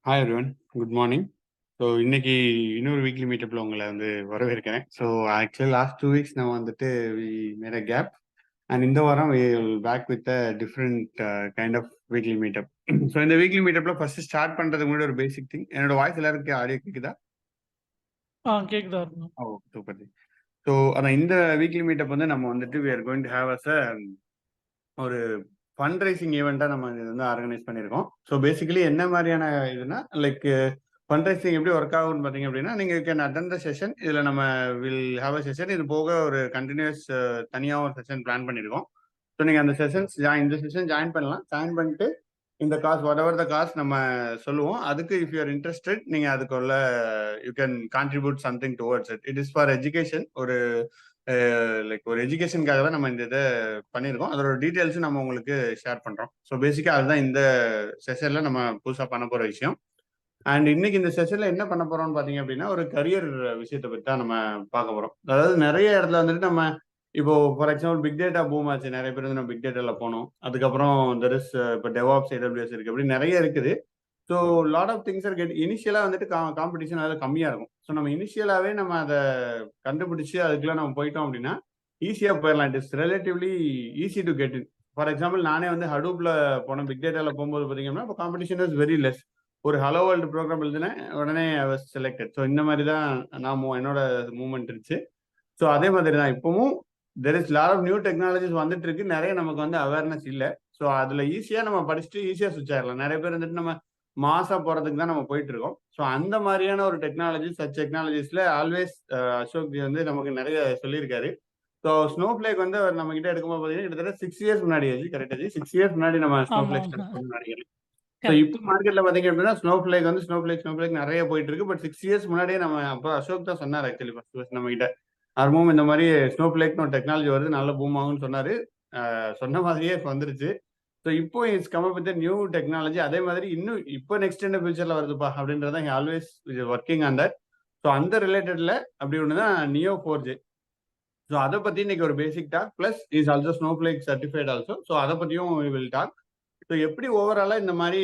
Hi everyone. Good morning. So இன்னைக்கு இன்னொரு weekly மீட்டப்ல உங்களை வந்து வரவேற்கிறேன். ஸோ ஆக்சுவலி லாஸ்ட் 2 வீக்ஸ் நான் வந்துட்டு we made a gap and இந்த வாரம் we back with a different kind of weekly meetup. So இந்த வீக்லி மீட்டப்ல ஃபர்ஸ்ட் ஸ்டார்ட் பண்றதுக்கு முன்னாடி ஒரு பேசிக் திங். என்னோட வாய்ஸ் எல்லாருக்கும் ஆடியோ கேக்குதா? கேக்குதா இருக்கும். ஓ சூப்பர். ஸோ அதான் இந்த வீக்லி மீட்டப் வந்து நம்ம வந்துட்டு we are going to have us ஒரு ஃபண்ட் ரைசிங் ஈவெண்ட்டா நம்ம இது வந்து ஆர்கனைஸ் பண்ணியிருக்கோம். ஸோ பேசிக்கலி என்ன மாதிரியான இதுனா லைக் ஃபண்ட் ரைசிங் எப்படி ஒர்க் ஆகும்னு பார்த்தீங்க அப்படின்னா, நீங்க கேன் அட்டெண்ட் த செஷன். இதில் நம்ம வில் ஹேவ் அ செஷன். இது போக ஒரு கண்டினியூஸ் தனியாக ஒரு செஷன் பிளான் பண்ணியிருக்கோம். ஸோ நீங்கள் அந்த செஷன்ஸ் இந்த செஷன் ஜாயின் பண்ணலாம். ஜாயின் பண்ணிட்டு இந்த காசு வாட் எவர் த காசு நம்ம சொல்லுவோம். அதுக்கு இஃப் யூ ஆர் இன்ட்ரெஸ்டட் நீங்கள் அதுக்குள்ள you can contribute something towards it. It is for education. ஒரு லைக் ஒரு எஜுகேஷனுக்காக தான் நம்ம இந்த இதை பண்ணியிருக்கோம். அதோட டீட்டெயில்ஸ் நம்ம உங்களுக்கு ஷேர் பண்றோம். ஸோ பேசிக்கா அதுதான் இந்த செஷன்ல நம்ம புதுசா பண்ண போற விஷயம். அண்ட் இன்னைக்கு இந்த செஷன்ல என்ன பண்ண போறோம்னு பாத்தீங்க அப்படின்னா, ஒரு கரியர் விஷயத்தை பத்தி தான் நம்ம பார்க்க போறோம். அதாவது நிறைய இடத்துல வந்துட்டு நம்ம இப்போ for example big data boom ஆச்சு. நிறைய பேர் வந்து நம்ம பிக் டேட்டால போனோம். அதுக்கப்புறம் தெர் இஸ் இப்போ டெவாப்ஸ், AWS இருக்கு. அப்படி நிறைய இருக்குது. So lot of things are get இனிஷியலா வந்துட்டு காம்படிஷன் அதில் கம்மியா இருக்கும். ஸோ நம்ம இனிஷியலாவே நம்ம அதை கண்டுபிடிச்சு அதுக்குள்ள நம்ம போயிட்டோம் அப்படின்னா ஈஸியா போயிடலாம். It is relatively easy to get in. For example நானே வந்து ஹடூப்ல போனேன். பிக் டேட்டால போகும்போது பார்த்தீங்கன்னா இப்போ காம்படிஷன் இஸ் வெரி லெஸ். ஒரு ஹலோ வேர்ல்டு ப்ரோக்ராம் எழுதினேன், உடனே செலக்டட். ஸோ இந்த மாதிரி தான் நான் என்னோட மூவ்மெண்ட் இருந்துச்சு. ஸோ அதே மாதிரி தான் இப்பவும் there is lot of new technologies வந்துட்டு இருக்கு. நிறைய நமக்கு வந்து அவேர்னஸ் இல்லை. ஸோ அதுல ஈஸியா நம்ம படிச்சுட்டு ஈஸியா சுவிச் ஆயிடலாம். நிறைய பேர் வந்துட்டு நம்ம மாசா போறதுக்கு தான் நம்ம போயிட்டு இருக்கோம். ஸோ அந்த மாதிரியான ஒரு டெக்னாலஜி டெக்னாலஜிஸ்ல ஆல்வேஸ் அசோக் ஜி வந்து நமக்கு நிறைய சொல்லியிருக்காரு. ஸோ ஸ்னோ பிளேக் வந்து அவர் நம்ம கிட்ட எடுக்கும்போது பார்த்தீங்கன்னா கிட்டத்தட்ட 6 இயர்ஸ் முன்னாடி ஆச்சு. கரெக்டாக 6 இயர்ஸ் முன்னாடி நம்ம ஸ்னோ ஆமா, பிளேக் ஆமா. ஸ்டார்ட் பண்ண நினைக்கிறேன். So correct. இப்போ மார்க்கெட்ல பார்த்தீங்க அப்படின்னா ஸ்னோ பிளேக் நிறைய போயிட்டு இருக்கு. பட் 6 இயர்ஸ் முன்னாடியே நம்ம அப்போ அசோக் தான் சொன்னார் ஆக்சுவலி ஃபர்ஸ்ட் நம்ம கிட்ட. ஆர்மோம் இந்த மாதிரி ஸ்னோ பிளேக்னு ஒரு டெக்னாலஜி வருது, நல்ல பூம் ஆகும்னு சொன்னாரு. சொன்ன மாதிரியே இப்போ வந்துருச்சு. ஸோ இப்போ it's come up with new technology. அதே மாதிரி இன்னும் இப்போ நெக்ஸ்ட் என்ன ஃபியூச்சர்ல வருதுப்பா அப்படின்றத always working on that. So அந்த ரிலேட்டட்ல அப்படி ஒன்று தான் நியோ 4J. ஸோ அதை பத்தி இன்னைக்கு ஒரு basic talk plus is also Snowflake certified also. So அதை பத்தியும் வில் டாக். ஸோ எப்படி ஓவராலா இந்த மாதிரி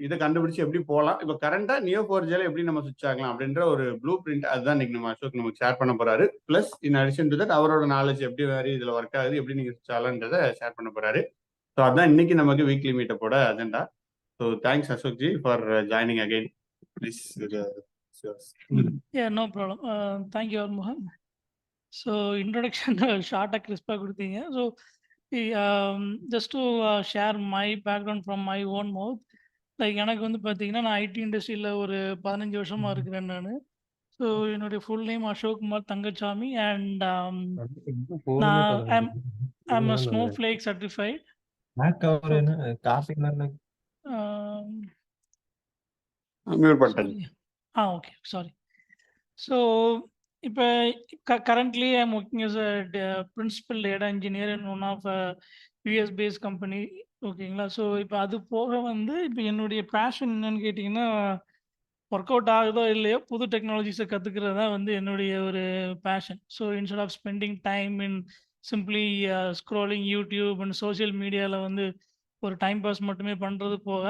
இதை கண்டுபிடிச்சு எப்படி போகலாம், இப்போ கரண்டா நியோ 4Jல எப்படி நம்ம சுவிச் ஆகலாம் அப்படின்ற ஒரு ப்ளூ பிரிண்ட் அதுதான் இன்னைக்கு நம்ம அசோக் நமக்கு ஷேர் பண்ண போறாரு. Plus in addition to that அவரோட நாலேஜ் எப்படி வேறு இதுல ஒர்க் ஆகுது, எப்படி நீங்க சுவிச் ஆகலான்றதை ஷேர் பண்ண போறாரு. ஸோ அதான் இன்னைக்கு நமக்கு வீக்லி மீட்டப்போட agenda. So thanks Ashok ji for joining again. Please. No problem. Thank you Arumugam. So introduction ஷார்ட்டாக கிறிஸ்பாக கொடுத்தீங்க. So just to share my background from my own mouth. Like எனக்கு வந்து பார்த்தீங்கன்னா, நான் ஐடி இண்டஸ்ட்ரியில் ஒரு 15 வருஷமாக இருக்கிறேன் நான். ஸோ என்னுடைய full name Ashok Kumar Thangasamy and நான் I'm a Snowflake certified. Okay, sorry. So இப்போ currently I M working as a principal data engineer in one of US base company. ஓகேங்களா. ஸோ இப்போ அது போக வந்து இப்போ என்னுடைய பேஷன் என்னன்னு கேட்டிங்கன்னா, ஒர்க் அவுட் ஆகுதோ இல்லையோ புது டெக்னாலஜிஸை கற்றுக்கிறது தான் வந்து என்னுடைய ஒரு passion. So instead of spending time in simply scrolling YouTube and social மீடியாவில் வந்து ஒரு டைம் பாஸ் மட்டுமே பண்ணுறது போக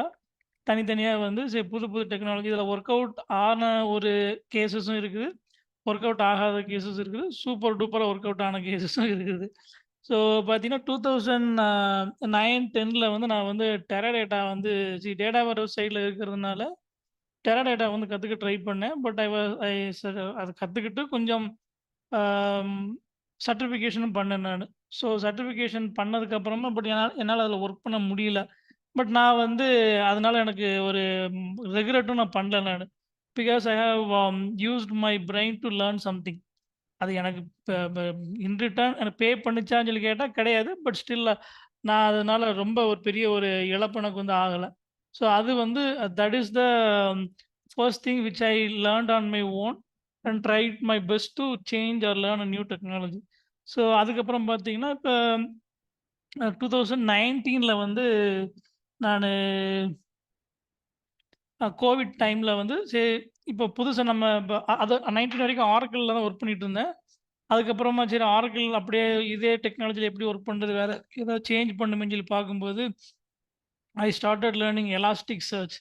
தனித்தனியாக வந்து சரி புது புது டெக்னாலஜி இதில் ஒர்க் அவுட் ஆன ஒரு கேசஸும் இருக்குது, ஒர்க் அவுட் ஆகாத கேசஸ் இருக்குது, சூப்பர் டூப்பராக ஒர்க் அவுட் ஆன கேசஸும் இருக்குது. ஸோ பார்த்தீங்கன்னா 2009-10 வந்து நான் வந்து டெராடேட்டா வந்து டேட்டா வேர் சைடில் இருக்கிறதுனால டெராடேட்டா வந்து கற்றுக்க ட்ரை பண்ணேன். பட் அதை கற்றுக்கிட்டு கொஞ்சம் சர்டிஃபிகேஷனும் பண்ணேன் நான். ஸோ சர்டிஃபிகேஷன் பண்ணதுக்கப்புறமா பட் என்னால் அதில் ஒர்க் பண்ண முடியல. பட் நான் வந்து அதனால எனக்கு ஒரு ரெகுலேட்டும் நான் பண்ணல நான். Because I have used my brain to learn something. அது எனக்கு இன் ரிட்டர்ன் எனக்கு பே பண்ணிச்சான்னு சொல்லி கேட்டால் கிடையாது. பட் ஸ்டில் நான் அதனால ரொம்ப ஒரு பெரிய ஒரு இழப்பு எனக்கு வந்து ஆகலை. ஸோ அது வந்து that is the first thing which I learned on my own and tried my best to change or learn a new technology. So அதுக்கப்புறம் பார்த்தீங்கன்னா இப்போ 2019 வந்து நான் கோவிட் டைமில் வந்து சரி இப்போ புதுசாக நம்ம இப்போ அது 19 வரைக்கும் ஆரக்கிளில் தான் ஒர்க் பண்ணிட்டு இருந்தேன். அதுக்கப்புறமா சரி ஆரக்கிள் அப்படியே இதே டெக்னாலஜியில் எப்படி ஒர்க் பண்ணுறது, வேறு ஏதாவது சேஞ்ச் பண்ணுமேன்னு சொல்லி பார்க்கும்போது I started learning Elasticsearch.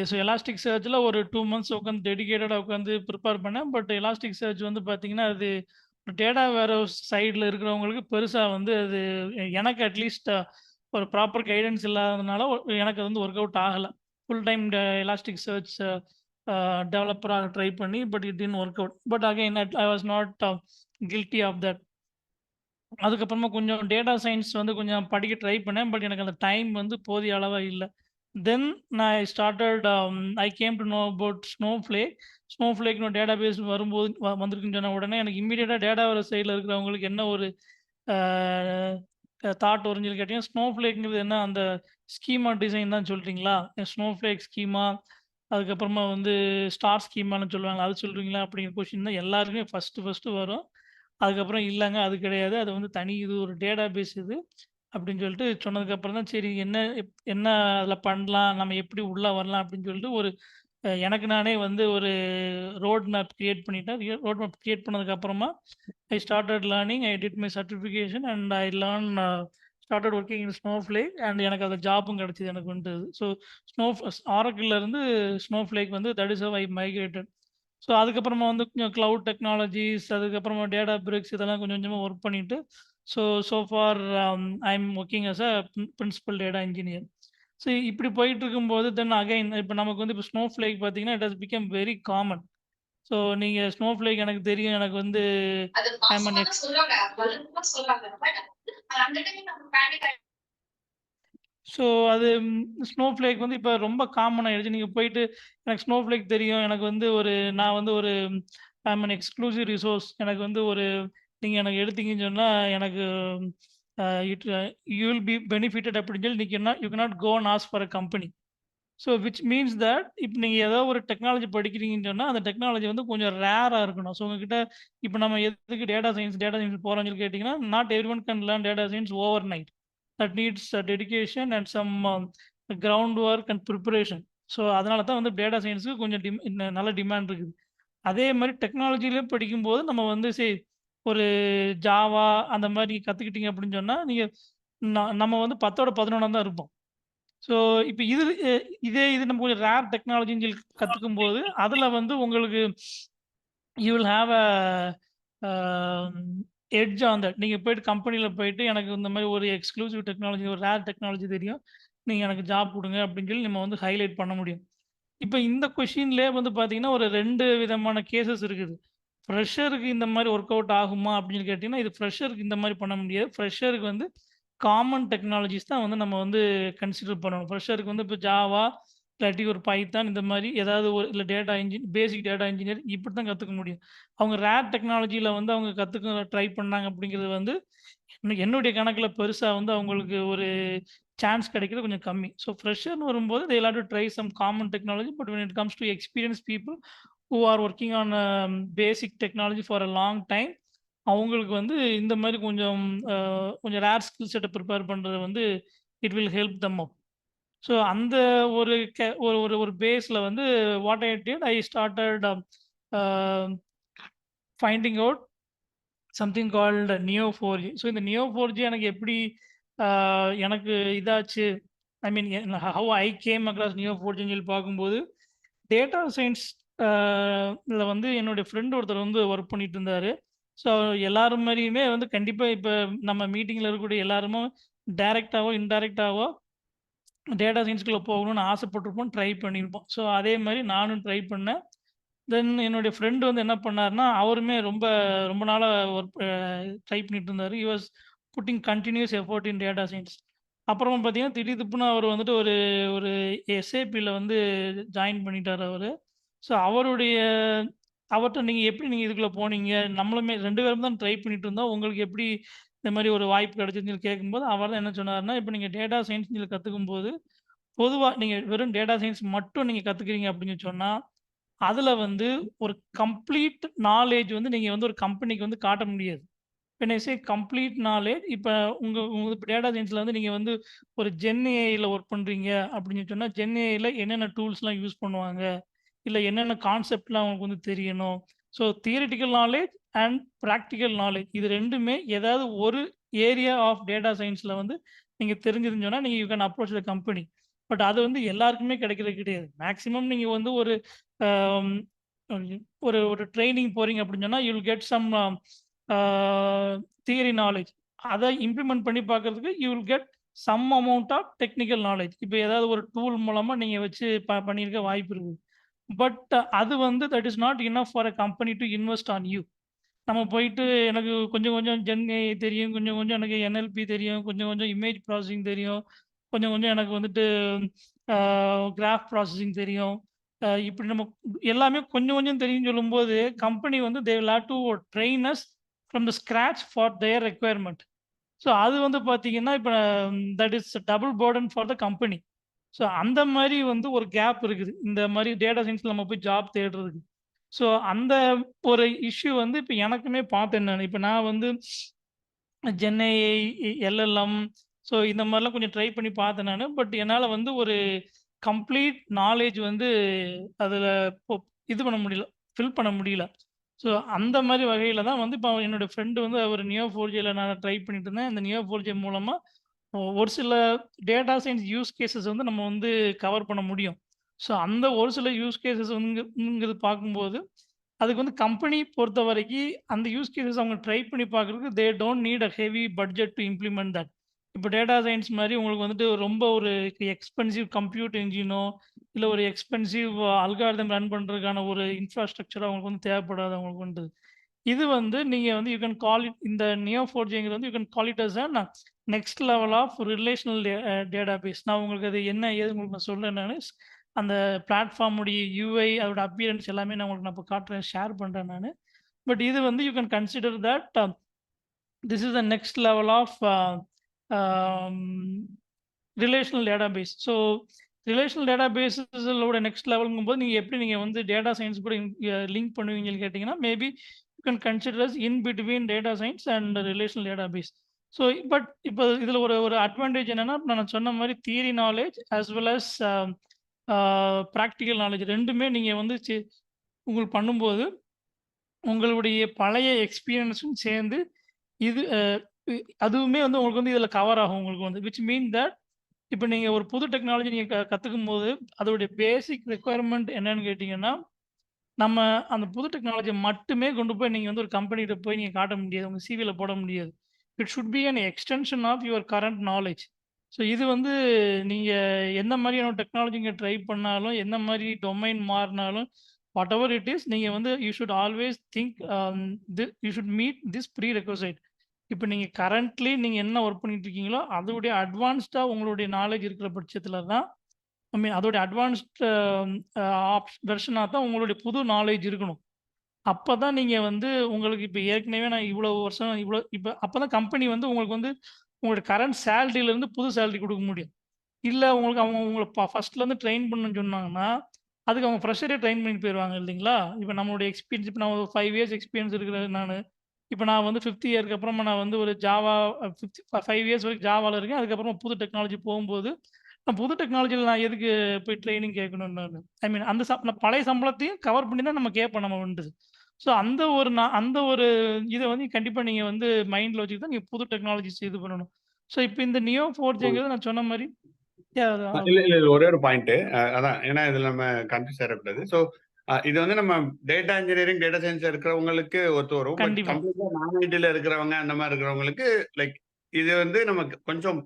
So எலாஸ்டிக் சர்ச்சில் ஒரு 2 மந்த்ஸ் உட்காந்து டெடிகேட்டடாக உட்காந்து ப்ரிப்பேர் பண்ணேன். பட் எலாஸ்டிக் சர்ச் வந்து பார்த்தீங்கன்னா, அது டேட்டா வேர்ஹவுஸ் சைடில் இருக்கிறவங்களுக்கு பெருசாக வந்து அது எனக்கு அட்லீஸ்ட் ஒரு ப்ராப்பர் கைடன்ஸ் இல்லாததுனால எனக்கு அது வந்து ஒர்க் அவுட் ஆகலை. ஃபுல் டைம் எலாஸ்டிக் சர்ச் டெவலப்பராக ட்ரை பண்ணி but it didn't work out. But again I was not guilty of that. அதுக்கப்புறமா கொஞ்சம் டேட்டா சயின்ஸ் வந்து கொஞ்சம் படிக்க ட்ரை பண்ணேன். பட் எனக்கு அந்த டைம் வந்து போதிய அளவா இல்ல. தென் நான் I came to know about Snowflake. ஸ்னோஃப்ளேக்னு ஒரு டேட்டாபேஸ் வரும்போது வந்திருக்குன்னு சொன்ன உடனே எனக்கு இம்மீடியட்டா டேட்டா வர சைடுல இருக்கிறவங்களுக்கு என்ன ஒரு அ தாட் வரும்னு சொல்லி கேட்டீங்கன்னா, ஸ்னோஃப்ளேக்ங்கிறது என்ன அந்த ஸ்கீமா டிசைன் தான் சொல்றீங்களா? ஸ்னோஃப்ளேக் ஸ்கீமா, அதுக்கப்புறமா வந்து ஸ்டார் ஸ்கீமான்னு சொல்லுவாங்க. அது சொல்றீங்களா? அப்படிங்கிற கொஸ்டின் தான் எல்லாருக்குமே ஃபர்ஸ்ட்டு வரும். அதுக்கப்புறம் இல்லங்க அது கிடையாது. அது வந்து தனி இது ஒரு டேட்டாபேஸ் இது. அப்படின்னு சொல்லிட்டு சொன்னதுக்கப்புறம் தான் சரி என்ன அதில பண்ணலாம்? நம்ம எப்படி உள்ள வரலாம்? அப்படின்னு சொல்லிட்டு ஒரு எனக்கு நானே வந்து ஒரு ரோட் மேப் கிரியேட் பண்ணிட்டேன். ரோட் மேப் கிரியேட் பண்ணதுக்கப்புறமா I started learning. I did my certification and I started working in Snowflake and எனக்கு அந்த ஜாப்பும் கிடைச்சது எனக்கு வந்துட்டு. ஸோ ஆரக்கிள்ல இருந்து ஸ்னோஃப்ளேக் வந்து that is how I migrated. So அதுக்கப்புறமா வந்து கொஞ்சம் கிளவுட் டெக்னாலஜிஸ், அதுக்கப்புறமா டேட்டா பிரிக்ஸ் இதெல்லாம் கொஞ்சம் கொஞ்சமா ஒர்க் பண்ணிட்டு, so far I am working as a principal data engineer. So இப்படி போயிட்டு இருக்கும்போது தென் அகைன் இப்போ நமக்கு வந்து இப்போ ஸ்னோஃப்ளேக் பார்த்தீங்கன்னா, it has become very common. So நீங்க ஸ்னோஃப்ளேக் எனக்கு தெரியும். எனக்கு வந்து அது ஐ எம் அன் வாஸ்தவமா தான் சொல்றாங்க. வல்லுனமா சொல்றாங்க. பட் அந்த டைம் நம்ம பேனிக் ஸோ அது ஸ்னோஃப்ளேக் வந்து இப்ப ரொம்ப காமன் ஆயிடுச்சு. நீங்க போயிட்டு எனக்கு ஸ்னோஃப்ளேக் தெரியும். எனக்கு வந்து நான் வந்து I am an exclusive resource. எனக்கு வந்து நீங்க எனக்கு எடுத்தீங்கன்னு சொன்னா எனக்கு uh it you will be benefited அப்படின்னு சொல்லி you cannot go and ask for a company. So which means that இப்ப நீங்க ஏதோ ஒரு டெக்னாலஜி படிக்கிறீங்கன்னு சொன்னா, அந்த டெக்னாலஜி வந்து கொஞ்சம் ரேரா இருக்கணும். ஸோ உங்ககிட்ட இப்ப நம்ம எதுக்கு டேட்டா சயின்ஸ் போறோம்னு சொல்லி கேட்டீங்கன்னா, not everyone can learn data science overnight. That needs dedication and some ground work and preparation. So அதனால தான் வந்து டேட்டா சயின்ஸுக்கு கொஞ்சம் நல்ல டிமாண்ட் இருக்குது. அதே மாரி டெக்னாலஜிலயும் படிக்கும்போது நம்ம வந்து ஒரு ஜாவா அந்த மாரி கத்துக்கிட்டீங்க அப்படின்னு சொன்னா, நீங்க நம்ம வந்து 10ஓட 11ஆ தான் இருப்போம். ஸோ இப்ப இது நம்ம கொஞ்சம் ரேர் டெக்னாலஜின்னு சொல்லி கத்துக்கும்போது, அதுல வந்து உங்களுக்கு you will have a edge on that. நீங்க போயிட்டு கம்பெனில போயிட்டு எனக்கு இந்த மாரி ஒரு எக்ஸ்க்ளூசிவ் டெக்னாலஜி, ஒரு ரேர் டெக்னாலஜி தெரியும். நீங்க எனக்கு ஜாப் குடுங்க அப்படின்னு சொல்லி நம்ம வந்து ஹைலைட் பண்ண முடியும். இப்ப இந்த கொஸ்டின்லயே வந்து பார்த்தீங்கன்னா, ஒரு 2 விதமான கேஸஸ் இருக்குது. ஃப்ரெஷருக்கு இந்த மாரி ஒர்க் அவுட் ஆகுமா அப்படின்னு கேட்டீங்கன்னா, இது ஃப்ரெஷருக்கு இந்த மாரி பண்ண முடியாது. ஃப்ரெஷருக்கு வந்து காமன் டெக்னாலஜிஸ் தான் வந்து நம்ம வந்து கன்சிடர் பண்ணணும். ஃப்ரெஷருக்கு வந்து இப்ப ஜாவா, இல்லாட்டி ஒரு பைத்தான் இந்த மாரி ஏதாவது இல்ல பேசிக் டேட்டா இன்ஜினியரிங் இப்படி தான் கத்துக்க முடியும். அவங்க ரேர் டெக்னாலஜில வந்து அவங்க கத்துக்க ட்ரை பண்ணாங்க அப்படிங்கிறது வந்து என்னுடைய கணக்குல பெருசா வந்து அவங்களுக்கு ஒரு சான்ஸ் கிடைக்கிறது கொஞ்சம் கம்மி. ஸோ ஃப்ரெஷர்ன்னு வரும்போது they will have to try some common technology. But when it comes to experienced people who are working on basic technology for a long time அவங்களுக்கு வந்து இந்த மாரி கொஞ்சம் ரேர் ஸ்கில் செட்ட ப்ரிப்பேர் பண்றது வந்து it will help them up. So அந்த ஒரு ஒரு ஒரு ஒரு பேஸ்ல வந்து what I did I started a finding out something called Neo4j. So இந்த Neo4j எனக்கு எப்படி அ எனக்கு இதாச்சு, I mean how I came across Neo4jன்னு சொல்லி பார்க்கும்போது, டேட்டா சயின்ஸ் அ ல வந்து என்னுடைய ஃப்ரெண்ட் ஒருத்தர் வந்து ஒர்க் பண்ணிட்டு இருந்தாரு. ஸோ எல்லாரும் மாரியுமே வந்து கண்டிப்பா இப்ப நம்ம மீட்டிங்ல இருக்கக்கூடிய எல்லாருமே டைரக்ட்டாவோ, இன்டைரக்ட்டாவோ டேட்டா சயின்ஸ்குள்ள போகணும்னு ஆசைப்பட்டுருப்போம், ட்ரை பண்ணியிருப்போம். ஸோ அதே மாரி நானும் ட்ரை பண்ணேன். தென் என்னுடைய ஃப்ரெண்ட் வந்து என்ன பண்ணாருன்னா, அவருமே ரொம்ப ரொம்ப நாளா ஒர்க் ட்ரை பண்ணிட்டு இருந்தாரு. He was putting continuous effort in data science. அப்புறமா பார்த்தீங்கன்னா, திடீர்னு அவரு வந்துட்டு ஒரு ஒரு எஸ்ஏபில வந்து ஜாயின் பண்ணிட்டாரு அவரு. ஸோ அவர்ட்ட நீங்க இதுக்குள்ள போனீங்க? நம்மளுமே 2 பேரும் தான் ட்ரை பண்ணிட்டு இருந்தோம். உங்களுக்கு எப்படி இந்த மாரி ஒரு வாய்ப்பு கிடைச்சதுன்னு சொல்லி கேட்கும்போது, அவர் தான் என்ன சொன்னாருன்னா, இப்ப நீங்க டேட்டா சயன்ஸ்ன்னு சொல்லி கத்துக்கும்போது, பொதுவா நீங்க வெறும் டேட்டா சயன்ஸ் மட்டும் நீங்க கத்துக்கிறீங்க அப்படின்னு சொன்னா அதுல வந்து ஒரு கம்ப்ளீட் நாலேட்ஜ் வந்து நீங்க வந்து ஒரு கம்பெனிக்கு வந்து காட்ட முடியாது. When I say complete knowledge இப்ப உங்க டேட்டா சயன்ஸ்ல வந்து நீங்க வந்து ஒரு ஜென் ஏஐல ஒர்க் பண்றீங்க அப்படின்னு சொன்னா, ஜென் ஏஐல என்னென்ன டூல்ஸ்லாம் யூஸ் பண்ணுவாங்க? இல்ல என்னென்ன கான்செப்ட்லாம் உங்களுக்கு வந்து தெரியணும்? So theoretical knowledge and practical knowledge இது 2மே ஏதாவது ஒரு ஏரியா ஆஃப் டேட்டா சயன்ஸ்ல வந்து நீங்க தெரிஞ்சிருந்தோம்னா, நீங்க you can approach the company. But அது வந்து எல்லாருக்குமே கிடைக்கிறது கிடையாது. மேக்ஸிமம் நீங்க வந்து ஒரு ஆம், ஒரு ஒரு ட்ரெய்னிங் போறீங்க அப்படின்னு சொன்னா, you will get some theory knowledge. அத இம்ப்ளிமெண்ட் பண்ணி பார்க்கறதுக்கு you will get some amount of technical knowledge. இப்ப ஏதாவது ஒரு டூல் மூலமா நீங்க வச்சு பண்ணியிருக்க வாய்ப்பு இருக்கு. பட் அது வந்து that is not enough for a company to invest on you. நம்ம போயிட்டு எனக்கு கொஞ்சம் கொஞ்சம் ஜென் ஏஐ தெரியும், கொஞ்சம் கொஞ்சம் எனக்கு என்எல்பி தெரியும், கொஞ்சம் கொஞ்சம் இமேஜ் ப்ராசஸிங் தெரியும், கொஞ்சம் கொஞ்சம் எனக்கு வந்துட்டு கிராஃப் ப்ராசஸிங் தெரியும். இப்படி நம்ம எல்லாமே கொஞ்சம் கொஞ்சம் தெரியும்னு சொல்லும்போது, கம்பெனி வந்து they will have to train us from the scratch for their requirement. So அது வந்து பார்த்தீங்கன்னா, இப்ப that is double burden for the company. So அந்த மாரி வந்து ஒரு கேப் இருக்குது. இந்த மாரி டேட்டா சயன்ஸ்ல நம்ம போய் ஜாப் தேடுறதுக்கு. ஸோ அந்த ஒரு இஷ்யூ வந்து இப்ப எனக்குமே பார்த்தேன் நானு. இப்ப நான் வந்து ஜென்ஏஐ, எல்எல்எம் ஸோ இந்த மாரிலாம் கொஞ்சம் ட்ரை பண்ணி பார்த்தேன் நானு. பட் என்னால வந்து ஒரு கம்ப்ளீட் நாலேட்ஜ் வந்து அதுல இப்போ இது பண்ண முடியல. ஃபில் பண்ண முடியல. ஸோ அந்த மாரி வகையில தான் வந்து இப்ப என்னோட ஃப்ரெண்ட் வந்து அவர் Neo4jல நான் ட்ரை பண்ணிட்டு இருந்தேன். அந்த Neo4j மூலமா ஒரு சில டேட்டா சயன்ஸ் யூஸ் கேஸஸ் வந்து நம்ம வந்து கவர் பண்ண முடியும். ஸோ அந்த ஒரு சில யூஸ் கேஸஸ் ங்கிறது பார்க்கும்போது, அதுக்கு வந்து கம்பெனி பொறுத்தவரைக்கி அந்த யூஸ் கேஸஸ் அவங்க ட்ரை பண்ணி பார்க்குறதுக்கு they don't need a heavy budget to implement that. இப்போ டேட்டா சயன்ஸ் மாரி உங்களுக்கு வந்துட்டு ரொம்ப ஒரு எக்ஸ்பென்சிவ் கம்ப்யூட் என்ஜினோ, இல்ல ஒரு எக்ஸ்பென்சிவ் அல்காரிதம் ரன் பண்றதுக்கான ஒரு இன்ஃப்ராஸ்ட்ரக்சர் அவங்களுக்கு வந்து தேவைப்படாது அவங்களுக்கு வந்து. இது வந்து நீங்க வந்து யூ கேன் கால் இட் இந்த Neo4jங்கிறது வந்து you can call it as a next level of relational database. நான் உங்களுக்கு அது என்ன ஏது உங்களுக்கு நான் சொல்றேன் நானு. அந்த பிளாட்ஃபார்ம் உடைய யூஐ அதோட அப்பியரன்ஸ் எல்லாமே நான் உங்களுக்கு நான் இப்ப காட்டுறேன், ஷேர் பண்றேன் நானு. பட் இது வந்து you can consider that this is the next level of relational database. So relational டேட்டாபேஸஸோட நெக்ஸ்ட் லெவல்ங்கும்போது நீங்க எப்படி நீங்க வந்து டேட்டா சயன்ஸ் கூட லிங்க் பண்ணுவீங்கன்னு கேட்டீங்கன்னா, maybe you can consider as in between data science and relational database. So but இப்போ இதுல ஒரு ஒரு அட்வான்டேஜ் என்னன்னா, நான் சொன்ன மாரி theory knowledge as well as practical knowledge 2மே நீங்க வந்து உங்களுக்கு பண்ணும்போது, உங்களுடைய பழைய எக்ஸ்பீரியன்ஸும் சேர்ந்து இது அதுவுமே வந்து உங்களுக்கு வந்து இதுல கவர் ஆகும் உங்களுக்கு வந்து. விச் மீன் தட் இப்ப நீங்க ஒரு புது டெக்னாலஜி நீங்க கத்துக்கும்போது, அதோடைய பேசிக் ரெக்வயர்மென்ட் என்னன்னு கேட்டீங்கன்னா, நம்ம அந்த புது டெக்னாலஜிய மட்டுமே கொண்டு போய் நீங்க வந்து ஒரு கம்பெனிட்ட போய் நீங்க காட்ட முடியாது. உங்க சிவில போட முடியாது. It should be an extension of your current knowledge. So இது வந்து நீங்க எந்த மாதிரியான டெக்னாலஜி நீங்க ட்ரை பண்ணாலும், எந்த மாரி டொமைன் மாறுனாலும், வாட்டெவர் இட் இஸ் நீங்க வந்து you should always think you should meet this prerequisite. இப்ப நீங்க கரண்ட்லி நீங்க என்ன வொர்க் பண்ணிட்டு இருக்கீங்களோ, அதோடைய அட்வான்ஸ்டா உங்களுடைய நாலேட்ஜ் இருக்கிற பட்சத்தில தான் ஐ மீன் அதோட அட்வான்ஸ்ட் வெர்ஷனா தான் உங்களுடைய புது நாலேட்ஜ் இருக்கணும். அப்பதான் நீங்க வந்து உங்களுக்கு இப்ப ஏற்கனவே நான் இவ்வளவு வருஷம் இவ்வளோ இப்ப அப்பதான் கம்பெனி வந்து உங்களுக்கு வந்து உங்களுடைய கரண்ட் சேலரில இருந்து புது சேலரி குடுக்க முடியும். இல்ல உங்களுக்கு அவங்க உங்கள ஃபர்ஸ்ட்லேருந்து ட்ரெயின் பண்ணணும்னு சொன்னாங்கன்னா, அதுக்கு அவங்க ஃப்ரெஷரே ட்ரெயின் பண்ணிட்டு போயிருவாங்க இல்லைங்களா? இப்ப நம்மளுடைய எக்ஸ்பீரியன்ஸ் இப்ப நான் ஒரு 5 இயர்ஸ் எக்ஸ்பீரியன்ஸ் இருக்கிற நானு. இப்ப நான் வந்து 5த் இயருக்கு அப்புறமா நான் வந்து ஒரு ஜாவா 5 இயர்ஸ் வரைக்கும் ஜாவால இருக்கேன். அதுக்கப்புறமா புது டெக்னாலஜி போகும்போது, நான் புது டெக்னாலஜில நான் எதுக்கு போய் ட்ரெய்னிங் கேட்கணும் நானு? ஐ மீன் அந்த நான் பழைய சம்பளத்தையும் கவர் பண்ணி தான் நம்ம கேட்போம் நம்ம வந்து. ஸோ அந்த ஒரு இத வந்து கண்டிப்பா நீங்க வந்து மைண்ட்ல வச்சுட்டு தான் நீங்க புது டெக்னாலஜிஸ் இது பண்ணணும். ஸோ இப்ப இந்த Neo4jங்கிறது நான் சொன்ன மாரி இல்ல, இல்ல. இது ஒரே ஒரு பாயிண்ட். அதான் ஏன்னா இதுல நம்ம கன்ஃப்யூஸ் ஆயிறக்கூடாது. ஸோ இது வந்து நம்ம டேட்டா இன்ஜினியரிங், டேட்டா சயன்ஸ் இருக்கிறவங்களுக்கு ஒத்து வரும். பட் கண்டிப்பா. கம்ப்ளீட்டா நான் ஐடில இருக்கிறவங்க அந்த மாதிரி இருக்கிறவங்களுக்கு லைக் இது வந்து நமக்கு கொஞ்சம்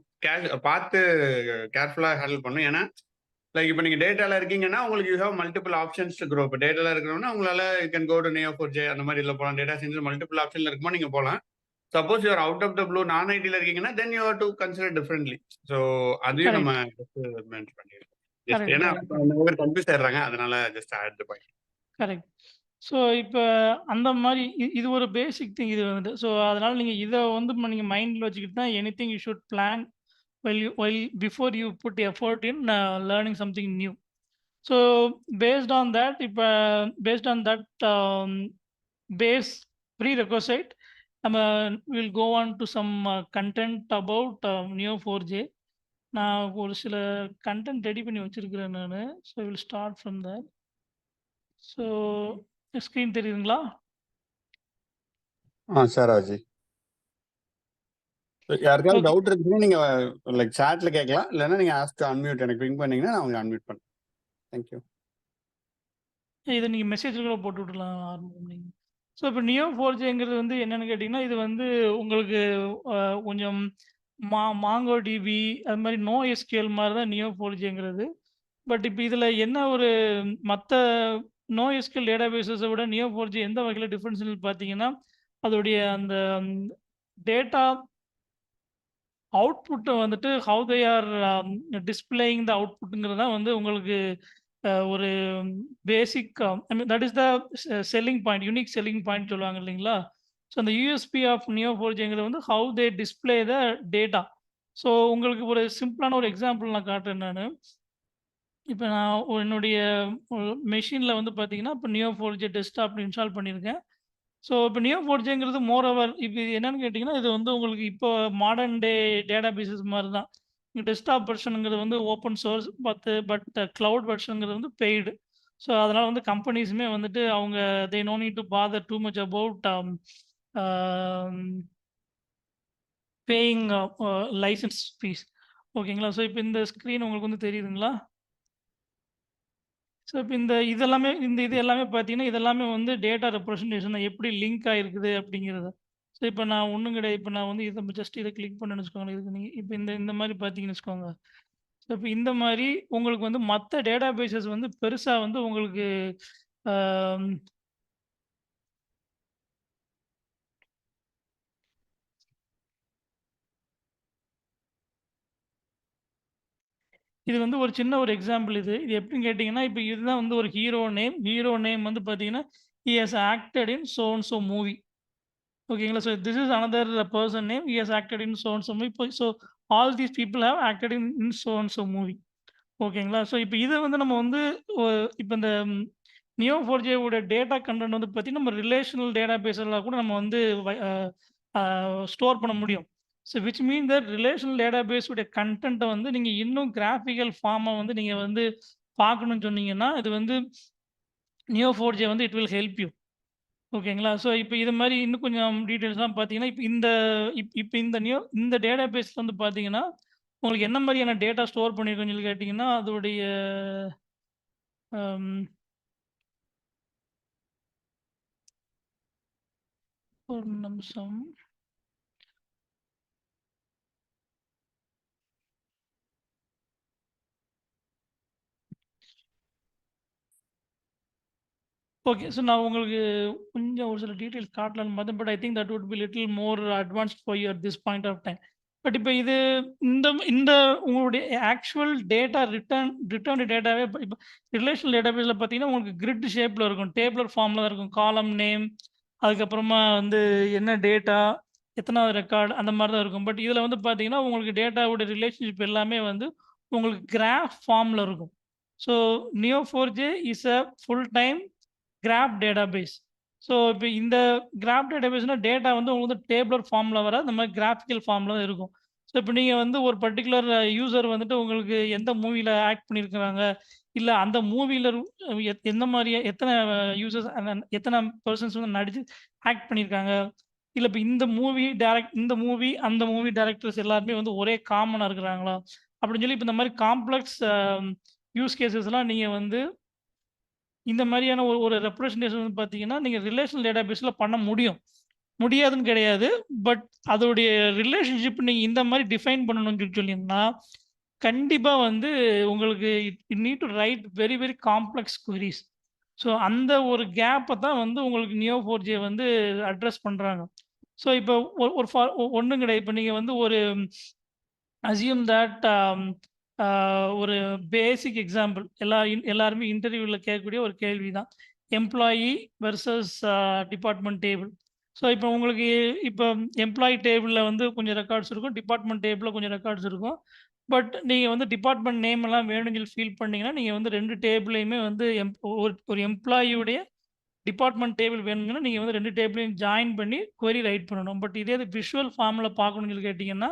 பார்த்து கேர்ஃபுல்லா ஹேண்டில் பண்ணணும். ஏன்னா லைக் இப்போ நீங்க டேட்டால இருக்கீங்கன்னா உங்களுக்கு you have multiple options to grow. இப்போ டேட்டால இருக்கிறவங்கன்னா உங்களால you can go to Neo4j அந்த மாதிரி இதுல போகலாம். டேட்டா சயன்ஸ் மல்டிபிள் ஆப்ஷன்ல இருக்கும்போது நீங்க போகலாம். Suppose you are out of the blue நான் ஐடில இருக்கீங்கன்னா then you have to consider differently. So அதையும் நம்ம கரெக்ட். மென்ஷன் பண்ணிருக்கோம். ஜஸ்ட் கரெக்ட், ஏன்னா கரெக்ட், நிறைய பேர் கன்ஃபியூஸ் ஆயிடுறாங்க. அதனால just add the point. Correct. So இப்ப அந்த மாரி இது ஒரு பேசிக் திங் இது வந்துட்டு. ஸோ அதனால நீங்க இத வந்து நீங்க மைண்ட்ல வச்சுக்கிட்டு தான் anything you should plan while before you put effort in learning something new. So based on that, இப்ப based on that base prerequisite, நம்ம will go on to some content about Neo4j. நான் ஒரு சில கண்டென்ட் ரெடி பண்ணி வச்சிருக்கிறேன் நானு. So will start from there. So screen தெரியுதுங்களா? Share ஆச்சு. யாருக்காவது ஓகே. டவுட் இருக்குன்னா நீங்க லைக் சாட்ல கேட்கலாம், இல்லைன்னா நீங்க ஆஸ்க் அன்மியூட் எனக்கு பிங் பண்ணீங்கன்னா நான் உங்களுக்கு அன்மியூட் பண்ணுறேன். தேங்க்யூ. இத நீங்க மெசேஜ்ல கூட போட்டு விட்டுறலாம் ஆரம்பம் நீங்க. ஸோ இப்போ Neo4jங்கிறது வந்து என்னன்னு கேட்டீங்கன்னா, இது வந்து உங்களுக்கு கொஞ்சம் MongoDB அது மாரி NoSQL மாரி தான் Neo4jங்கிறது. பட் இப்ப இதுல என்ன ஒரு மத்த NoSQL டேட்டாபேஸஸ விட Neo4j எந்த வகையில டிஃபரன்ஸ்ன்னு பார்த்தீங்கன்னா, அதோடைய அந்த டேட்டா அவுட்புட்ட வந்துட்டு ஹவ் தே ஆர் டிஸ்ப்ளேயிங் த அவுட்புட்ங்கிறது தான் வந்து உங்களுக்கு ஒரு basic I mean that is the selling point, unique selling point சொல்லுவாங்க இல்லைங்களா? ஸோ அந்த யூஎஸ்பி ஆஃப் Neo4jங்கிறது வந்து how they display the data. So உங்களுக்கு ஒரு சிம்பிளான ஒரு எக்ஸாம்பிள் நான் காட்டுறேன் நானு. இப்ப நான் என்னுடைய மெஷின்ல வந்து பார்த்தீங்கன்னா, இப்ப Neo4j டெஸ்க்டாப் இன்ஸ்டால் பண்ணியிருக்கேன். ஸோ இப்போ Neo4jங்கிறது மோர் ஓவர் இப்ப இது என்னன்னு கேட்டீங்கன்னா, இது வந்து உங்களுக்கு இப்போ மாடர்ன் டே டேட்டாபேஸஸ் மாரி தான். டெஸ்க்டாப் வெர்ஷன்ங்கிறது வந்து ஓப்பன் சோர்ஸ் பட் கிளவுட் வெர்ஷன்ங்கிறது வந்து பெய்டு. ஸோ அதனால வந்து கம்பெனிஸுமே வந்துட்டு அவங்க they no need to bother too much about paying license fees. ஓகேங்களா? ஸோ இப்போ இந்த ஸ்க்ரீன் உங்களுக்கு வந்து தெரியுதுங்களா? ஸோ இப்ப இது எல்லாமே பார்த்தீங்கன்னா, இது எல்லாமே வந்து டேட்டா ரெப்ரசன்டேஷன் தான். எப்படி லிங்க் ஆயிருக்குது அப்படிங்கிறது. ஸோ இப்ப நான் ஒண்ணும் கிடையாது. இப்ப நான் வந்து இத கிளிக் பண்ணேன்னு வச்சுக்கோங்களேன். இதுக்கு நீங்க இப்ப இந்த மாரி பார்த்தீங்கன்னு வச்சுக்கோங்க. ஸோ இப்ப இந்த மாரி உங்களுக்கு வந்து மத்த டேட்டாபேஸஸ் வந்து பெருசா வந்து உங்களுக்கு ஆ இது வந்து ஒரு சின்ன ஒரு எக்ஸாம்பிள் இது. இது எப்படின்னு கேட்டீங்கன்னா, இப்ப இதுதான் வந்து ஒரு ஹீரோ நேம். ஹீரோ நேம் வந்து பார்த்தீங்கன்னா, he has acted in so and so movie. ஓகேங்களா. So this is another person name. He has acted in so and so movie. So all these people have acted in so and so movie. ஓகேங்களா. So இப்ப இத வந்து நம்ம வந்து ஒ இப்ப இந்த Neo4j ஓட டேட்டா கன்டென்ட் வந்து பார்த்தீங்கன்னா, நம்ம ரிலேஷனல் டேட்டாபேஸ்ல கூட நம்ம வந்து வை அ அ ஸ்டோர் பண்ண முடியும். So which mean that relational database உடைய கன்டென்ட்ட வந்து நீங்க இன்னும் கிராஃபிக்கல் ஃபார்மா வந்து நீங்க வந்து பார்க்கணும்னு சொன்னீங்கன்னா, இது வந்து Neo4j வந்து இட் வில் ஹெல்ப் யூ. ஓகேங்களா. ஸோ இப்ப இது மாரி இன்னும் கொஞ்சம் டீட்டெயில்ஸ்லாம் பார்த்தீங்கன்னா, இப்ப இப்ப இந்த டேட்டாபேஸ்ல வந்து பார்த்தீங்கன்னா, உங்களுக்கு என்ன மாரியான டேட்டா ஸ்டோர் பண்ணியிருக்கோம்னு சொல்லி கேட்டீங்கன்னா, அதோடைய அம் ஒரு நிமிஷம். ஓகே. ஸோ நான் உங்களுக்கு கொஞ்சம் ஒரு சில டீட்டெயில்ஸ் காட்டலான்னு பார்த்தேன். But I think that would be little more advanced for you at this point of time. But இப்ப இது இந்த இந்த உங்களுடைய ஆக்சுவல் டேட்டா ரிட்டர்ன்டு டேட்டாவே இப்ப ரிலேஷனல் டேட்டாபேஸ்ல பார்த்தீங்கன்னா, உங்களுக்கு கிரிட் ஷேப்ல இருக்கும். டேபுலர் ஃபார்ம்ல தான் இருக்கும். காலம் நேம், அதுக்கப்புறமா வந்து என்ன டேட்டா, எத்தனாவது ரெக்கார்ட் அந்த மாரி தான் இருக்கும். பட் இதுல வந்து பார்த்தீங்கன்னா, உங்களுக்கு டேட்டாவோட ரிலேஷன்ஷிப் எல்லாமே வந்து உங்களுக்கு கிராஃப் ஃபார்ம்ல இருக்கும். So Neo4j is a full time graph database. So இப்ப இந்த கிராப் டேட்டாபேஸ்னா டேட்டா வந்து உங்களுக்கு வந்து டேபுலர் ஃபார்ம்ல வராது. இந்த மாரி கிராஃபிக்கல் ஃபார்ம்ல தான் இருக்கும். ஸோ இப்ப நீங்க வந்து ஒரு பர்ட்டிகுலர் யூசர் வந்துட்டு உங்களுக்கு எந்த மூவில ஆக்ட் பண்ணியிருக்கிறாங்க, இல்ல அந்த மூவில எந்த மாரி எத்தன யூசர்ஸ் எத்தன பெர்சன்ஸ் வந்து நடிச்சு ஆக்ட் பண்ணியிருக்காங்க. இல்ல இப்ப இந்த மூவி, அந்த மூவி டைரக்டர்ஸ் எல்லாருமே வந்து ஒரே காமனா இருக்கிறாங்களா? அப்படின்னு சொல்லி இப்ப இந்த மாரி காம்ப்ளக்ஸ் யூஸ் கேஸஸ்லாம் நீங்க வந்து இந்த மாரியான ஒரு ஒரு ரெப்ரசன்டேஷன் வந்து பார்த்தீங்கன்னா, நீங்க ரிலேஷனல் டேட்டாபேஸ்ல பண்ண முடியும். முடியாதுன்னு கிடையாது. பட் அதோடைய ரிலேஷன்ஷிப் நீங்க இந்த மாரி டிஃபைன் பண்ணணும்னு சொல்லியிருந்தா, கண்டிப்பா வந்து உங்களுக்கு it need to write very very complex queries. So அந்த ஒரு கேப்ப தான் வந்து உங்களுக்கு Neo4j வந்து அட்ரஸ் பண்றாங்க. ஸோ இப்போ ஒரு ஒண்ணும் கிடையாது. இப்ப நீங்க வந்து ஒரு அஸ்யூம் தட் ஒரு பேசிக் எக்ஸாம்பிள் எல்லாருமே இன்டர்வியூல கேட்கக்கூடிய ஒரு கேள்வி தான். Employee versus department table. So இப்போ உங்களுக்கு இப்போ எம்ப்ளாயி டேபிள்ல வந்து கொஞ்சம் ரெக்கார்ட்ஸ் இருக்கும். டிபார்ட்மெண்ட் டேபிள்ல கொஞ்சம் ரெக்கார்ட்ஸ் இருக்கும். பட் நீங்க வந்து டிபார்ட்மெண்ட் நேம் எல்லாம் வேணும்னு சொல்லி ஃபீல் பண்ணீங்கன்னா, நீங்க வந்து 2 டேபிளையுமே வந்து ஒரு ஒரு எம்ப்ளாயியுடைய டிபார்ட்மெண்ட் டேபிள் வேணும்னா, நீங்க வந்து 2 டேபிளையும் ஜாயின் பண்ணி query ரைட் பண்ணணும். பட் இதே இது விஷுவல் ஃபார்ம்ல பார்க்கணும்னு சொல்லி கேட்டீங்கன்னா,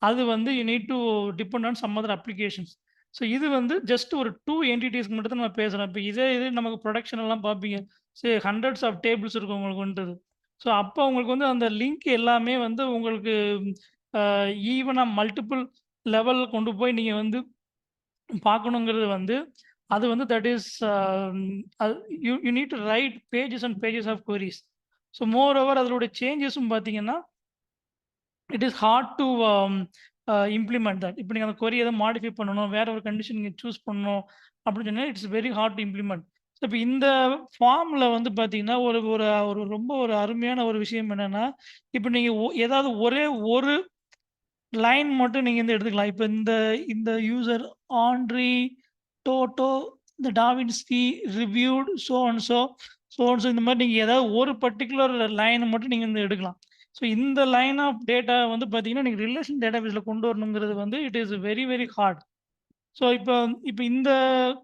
அது வந்து you need to depend on some other applications. So இது வந்து ஜஸ்ட் ஒரு 2 என்டிட்டீஸ்க்கு மட்டும் தான் நம்ம பேசுறோம். இப்ப இது நமக்கு புரொடக்ஷன் எல்லாம் பார்ப்பீங்க. ஹண்ட்ரட்ஸ் ஆஃப் டேபிள்ஸ் இருக்கும் உங்களுக்கு வந்துட்டு. ஸோ அப்போ உங்களுக்கு வந்து அந்த லிங்க் எல்லாமே வந்து உங்களுக்கு ஈவனா மல்டிபிள் லெவல் கொண்டு போய் நீங்க வந்து பார்க்கணுங்கிறது வந்து அது வந்து that is you need to write pages and pages of queries. So more over அதோட சேஞ்சஸும் பார்த்தீங்கன்னா it is hard to implement that. இப்போ நீங்கள் அந்த கொரி எதை மாடிஃபை பண்ணணும், வேற ஒரு கண்டிஷன் நீங்கள் சூஸ் பண்ணணும் அப்படின்னு சொன்னால் it's very hard to implement. So இப்போ இந்த ஃபார்மில் வந்து பார்த்தீங்கன்னா ஒரு ஒரு ஒரு ரொம்ப ஒரு அருமையான ஒரு விஷயம் என்னென்னா, இப்போ நீங்கள் ஏதாவது ஒரே ஒரு லைன் மட்டும் நீங்கள் வந்து எடுத்துக்கலாம். இப்போ இந்த இந்த யூசர் ஆண்ட்ரி டோட்டோ இந்த டாவின்ஸ்கி ரிவ்யூட் ஸோ அண்ட் ஸோ இந்த மாதிரி நீங்கள் ஏதாவது ஒரு பர்டிகுலர் லைனை மட்டும் நீங்கள் வந்து எடுக்கலாம். ஸோ இந்த லைன் ஆஃப் டேட்டா வந்து பார்த்தீங்கன்னா நீங்கள் ரிலேஷன் டேட்டாபேஸில் கொண்டு வரணுங்கிறது வந்து it is very very hard. So இப்போ இப்போ இந்த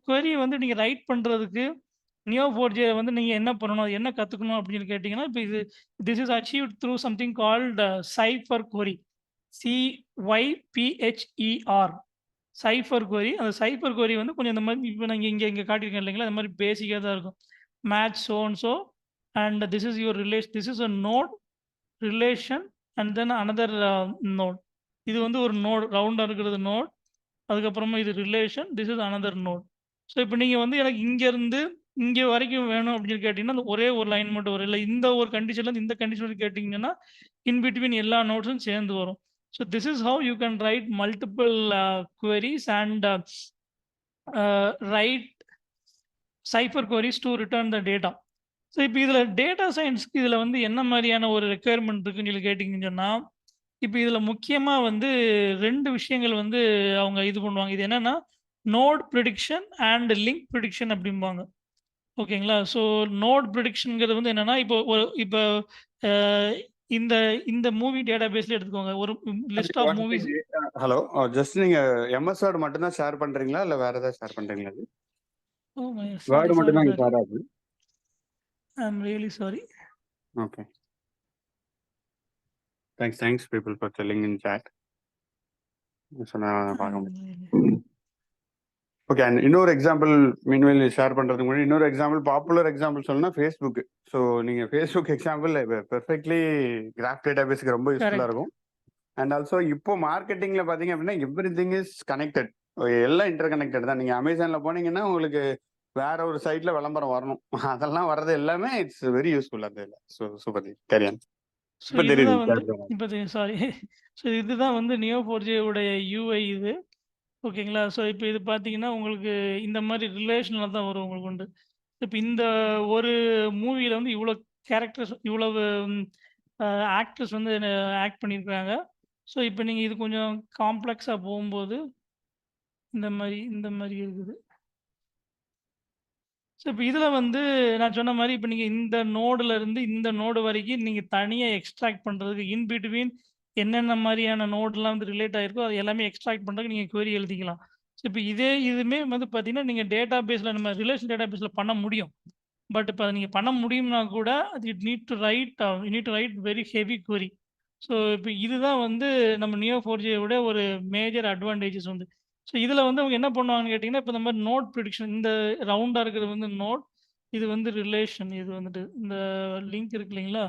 query வந்து நீங்கள் ரைட் பண்ணுறதுக்கு Neo4j வந்து நீங்கள் என்ன பண்ணணும், என்ன கற்றுக்கணும் அப்படின்னு கேட்டிங்கன்னா, இப்போ this is achieved through something called cipher query. CYPHER cipher query. அந்த சைஃபர் query வந்து கொஞ்சம் இந்த மாதிரி இப்போ நான் இங்கே காட்டியிருக்கேன் இல்லைங்களா, இந்த மாதிரி பேசிக்காக தான் இருக்கும். Match so and so and this is your relation, this is a node relation and then another node. இது வந்து ஒரு நோட் ரவுண்டாக இருக்கிறது நோட், அதுக்கப்புறமா இது relation, this is another node. So இப்போ நீங்கள் வந்து எனக்கு இங்கேருந்து இங்கே வரைக்கும் வேணும் அப்படின்னு கேட்டிங்கன்னா அந்த ஒரே ஒரு லைன் மட்டும் வரும். இல்லை இந்த ஒரு கண்டிஷன்லேருந்து இந்த கண்டிஷன் கேட்டிங்கன்னா இன் பிட்வீன் எல்லா நோட்ஸும் சேர்ந்து வரும். So this is how you can write multiple queries and write cipher queries to return the data. So இப்போ இதில் டேட்டா சயின்ஸ்க்கு இதில் வந்து என்ன மாதிரியான ஒரு ரெக்குயர்மெண்ட் இருக்குன்னு சொல்லி கேட்டிங்கன்னு சொன்னால், இப்போ இதில் முக்கியமாக வந்து 2 விஷயங்கள் வந்து அவங்க இது பண்ணுவாங்க. இது என்னென்னா node prediction and link prediction அப்படிம்பாங்க. ஓகேங்களா? ஸோ நோட் ப்ரிடிக்ஷனுங்கிறது வந்து என்னென்னா இப்போ இந்த இந்த மூவி டேட்டாபேஸ்ல எடுத்துக்கோங்க. ஒரு list of movies. Hello, just நீங்க MS Word மட்டும் தான் ஷேர் பண்றீங்களா இல்ல வேற ஏதாவது ஷேர் பண்றீங்களா? அது Word மட்டும் தான் ஷேர் ஆகுது. I am really sorry. Okay, thanks people for telling in chat. சொன்னா பார்க்க முடியும். ஓகே, அண்ட் இன்னொரு எக்ஸாம்பிள் மீன்வெல் ஷேர் பண்றதுக்கு முன்னாடி இன்னொரு எக்ஸாம்பிள், பாப்புலர் எக்ஸாம்பிள் சொல்லணும்னா ஃபேஸ்புக். ஸோ நீங்க ஃபேஸ்புக் எக்ஸாம்பிள் பெர்ஃபெக்ட்லி கிராஃப் டேட்டாபேஸ்க்கு ரொம்ப யூஸ்ஃபுல்லா இருக்கும். அண்ட் ஆல்சோ இப்போ மார்க்கெட்டிங்ல பாத்தீங்க அப்படின்னா எவ்ரி திங் இஸ் கனெக்டட், எல்லாம் இன்டர் கனெக்டட் தான். நீங்க அமேசான்ல போனீங்கன்னா உங்களுக்கு வேற ஒரு சைட்ல விளம்பரம் வரணும், அதெல்லாம் வர்றது எல்லாமே இட்ஸ் வெரி யூஸ்ஃபுல். அது இல்லை. So super carry on. இதுதான் வந்து Neo4j உடைய UI இது. ஓகேங்களா? ஸோ இப்போ இது பார்த்தீங்கன்னா உங்களுக்கு இந்த மாதிரி ரிலேஷனில் தான் வரும் உங்களுக்கு உண்டு. இப்போ இந்த ஒரு மூவியில் வந்து இவ்வளோ கேரக்டர்ஸ், இவ்வளவு ஆக்டர்ஸ் வந்து ஆக்ட் பண்ணியிருக்காங்க. ஸோ இப்போ நீங்கள் இது கொஞ்சம் காம்ப்ளெக்ஸாக போகும்போது இந்த மாதிரி இருக்குது. ஸோ இப்போ இதில் வந்து நான் சொன்ன மாதிரி இப்போ நீங்கள் இந்த நோடில் இருந்து இந்த நோடு வரைக்கும் நீங்கள் தனியாக எக்ஸ்ட்ராக்ட் பண்ணுறதுக்கு இன் பிட்வீன் என்னென்ன மாதிரியான நோட்லாம் வந்து ரிலேட் ஆகிருக்கோ அது எல்லாமே எக்ஸ்ட்ராக்ட் பண்ணுறதுக்கு நீங்கள் query எழுதிக்கலாம். ஸோ இப்போ இதுவுமே வந்து பார்த்தீங்கன்னா நீங்கள் டேட்டா பேஸில் நம்ம ரிலேஷன் டேட்டா பேஸில் பண்ண முடியும். பட் இப்போ அதை நீங்கள் பண்ண முடியும்னா கூட அது NEET to right very heavy query. So இப்போ இதுதான் வந்து நம்ம Neo4j விட ஒரு மேஜர் அட்வான்டேஜஸ் வந்து. ஸோ இதில் வந்து அவங்க என்ன பண்ணுவாங்கன்னு கேட்டிங்கன்னா, இப்போ இந்த மாதிரி நோட் ப்ரிடிக்ஷன், இந்த ரவுண்டாக இருக்கிறது வந்து நோட், இது வந்து ரிலேஷன், இது வந்துட்டு இந்த லிங்க் இருக்கு இல்லைங்களா,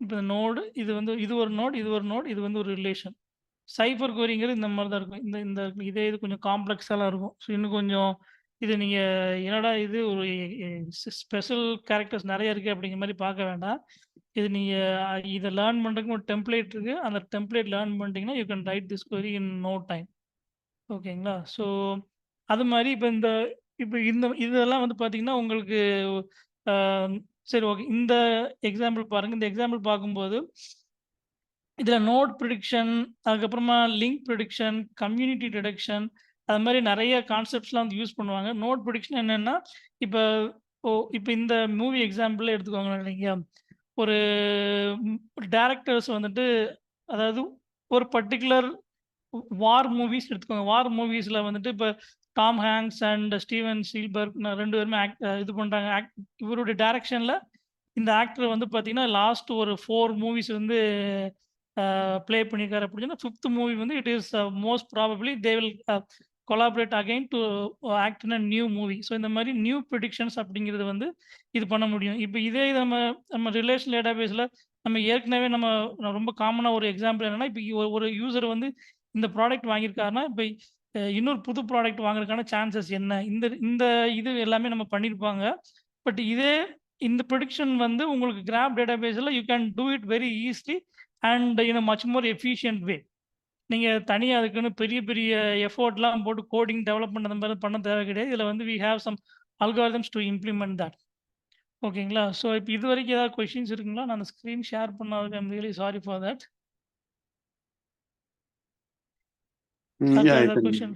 இப்போ நோடு இது வந்து இது ஒரு நோட், இது ஒரு நோட், இது வந்து ஒரு ரிலேஷன். சைஃபர் queryங்கிறது இந்த மாதிரி தான் இருக்கும். இந்த இது கொஞ்சம் காம்ப்ளெக்ஸாலாம் இருக்கும். ஸோ இன்னும் கொஞ்சம் இது நீங்கள் என்னடா இது ஒரு ஸ்பெஷல் கேரக்டர்ஸ் நிறைய இருக்குது அப்படிங்கிற மாதிரி பார்க்க வேண்டாம். இது நீங்கள் இதை லேர்ன் பண்ணுறதுக்கு ஒரு டெம்ப்ளேட் இருக்குது. அந்த டெம்ப்ளேட் லேர்ன் பண்ணிட்டீங்கன்னா you can write this query in no time. ஓகேங்களா? ஸோ அது மாதிரி இப்போ இதெல்லாம் வந்து பார்த்தீங்கன்னா உங்களுக்கு சரி ஓகே. இந்த எக்ஸாம்பிள் பாருங்கள். இந்த எக்ஸாம்பிள் பார்க்கும்போது இதில் நோட் ப்ரிடிக்ஷன், அதுக்கப்புறமா லிங்க் ப்ரிடிக்ஷன், கம்யூனிட்டி டிடெக்ஷன், அது மாதிரி நிறைய கான்செப்ட்ஸ்லாம் வந்து யூஸ் பண்ணுவாங்க. நோட் ப்ரிடிக்ஷன் என்னென்னா, இப்போ இந்த மூவி எக்ஸாம்பிள் எடுத்துக்கோங்க. நீங்கள் ஒரு டேரக்டர்ஸ் வந்துட்டு, அதாவது ஒரு பர்டிகுலர் வார் மூவிஸ் எடுத்துக்கோங்க. வார் மூவிஸில் வந்துட்டு இப்போ Tom Hanks and Steven Spielberg 2 பேருமே இது பண்ணுறாங்க. இவருடைய டைரக்ஷனில் இந்த ஆக்டர் வந்து பார்த்தீங்கன்னா லாஸ்ட் ஒரு 4 மூவிஸ் வந்து ப்ளே பண்ணியிருக்காரு அப்படின்னா 5th மூவி வந்து it is most probably they will collaborate again to act in a new movie. So இந்த மாதிரி நியூ ப்ரிடிக்ஷன்ஸ் அப்படிங்கிறது வந்து இது பண்ண முடியும். இப்போ இதே நம்ம ரிலேஷன் டேட்டாபேஸில் நம்ம ஏற்கனவே நம்ம ரொம்ப காமனா ஒரு எக்ஸாம்பிள் என்னன்னா, இப்ப ஒரு யூசர் வந்து இந்த ப்ராடக்ட் வாங்கியிருக்காருன்னா, இப்ப இன்னொரு புது ப்ராடக்ட் வாங்குறதுக்கான சான்சஸ் என்ன? இந்த இந்த இது எல்லாமே நம்ம பண்ணியிருப்பாங்க. பட் இந்த ப்ரெடிக்ஷன் வந்து உங்களுக்கு கிராப் டேட்டாபேஸ்ல you can do it very easily and in a much more efficient way. நீங்க தனியா அதுக்குன்னு பெரிய பெரிய எஃபோர்ட்லாம் போட்டு கோடிங் டெவலப்மெண்ட் அந்த மாதிரி பண்ண தேவை கிடையாது. இதுல வந்து we have some algorithms to implement that. ஓகேங்களா? ஸோ இப்ப இதுவரைக்கும் ஏதாவது கொஸ்டின்ஸ் இருக்குங்களா? நான் அந்த ஸ்க்ரீன் ஷேர் பண்ணதுக்கு I am really sorry for that. Yeah, you ஏதாவது can. கொஸ்டின்?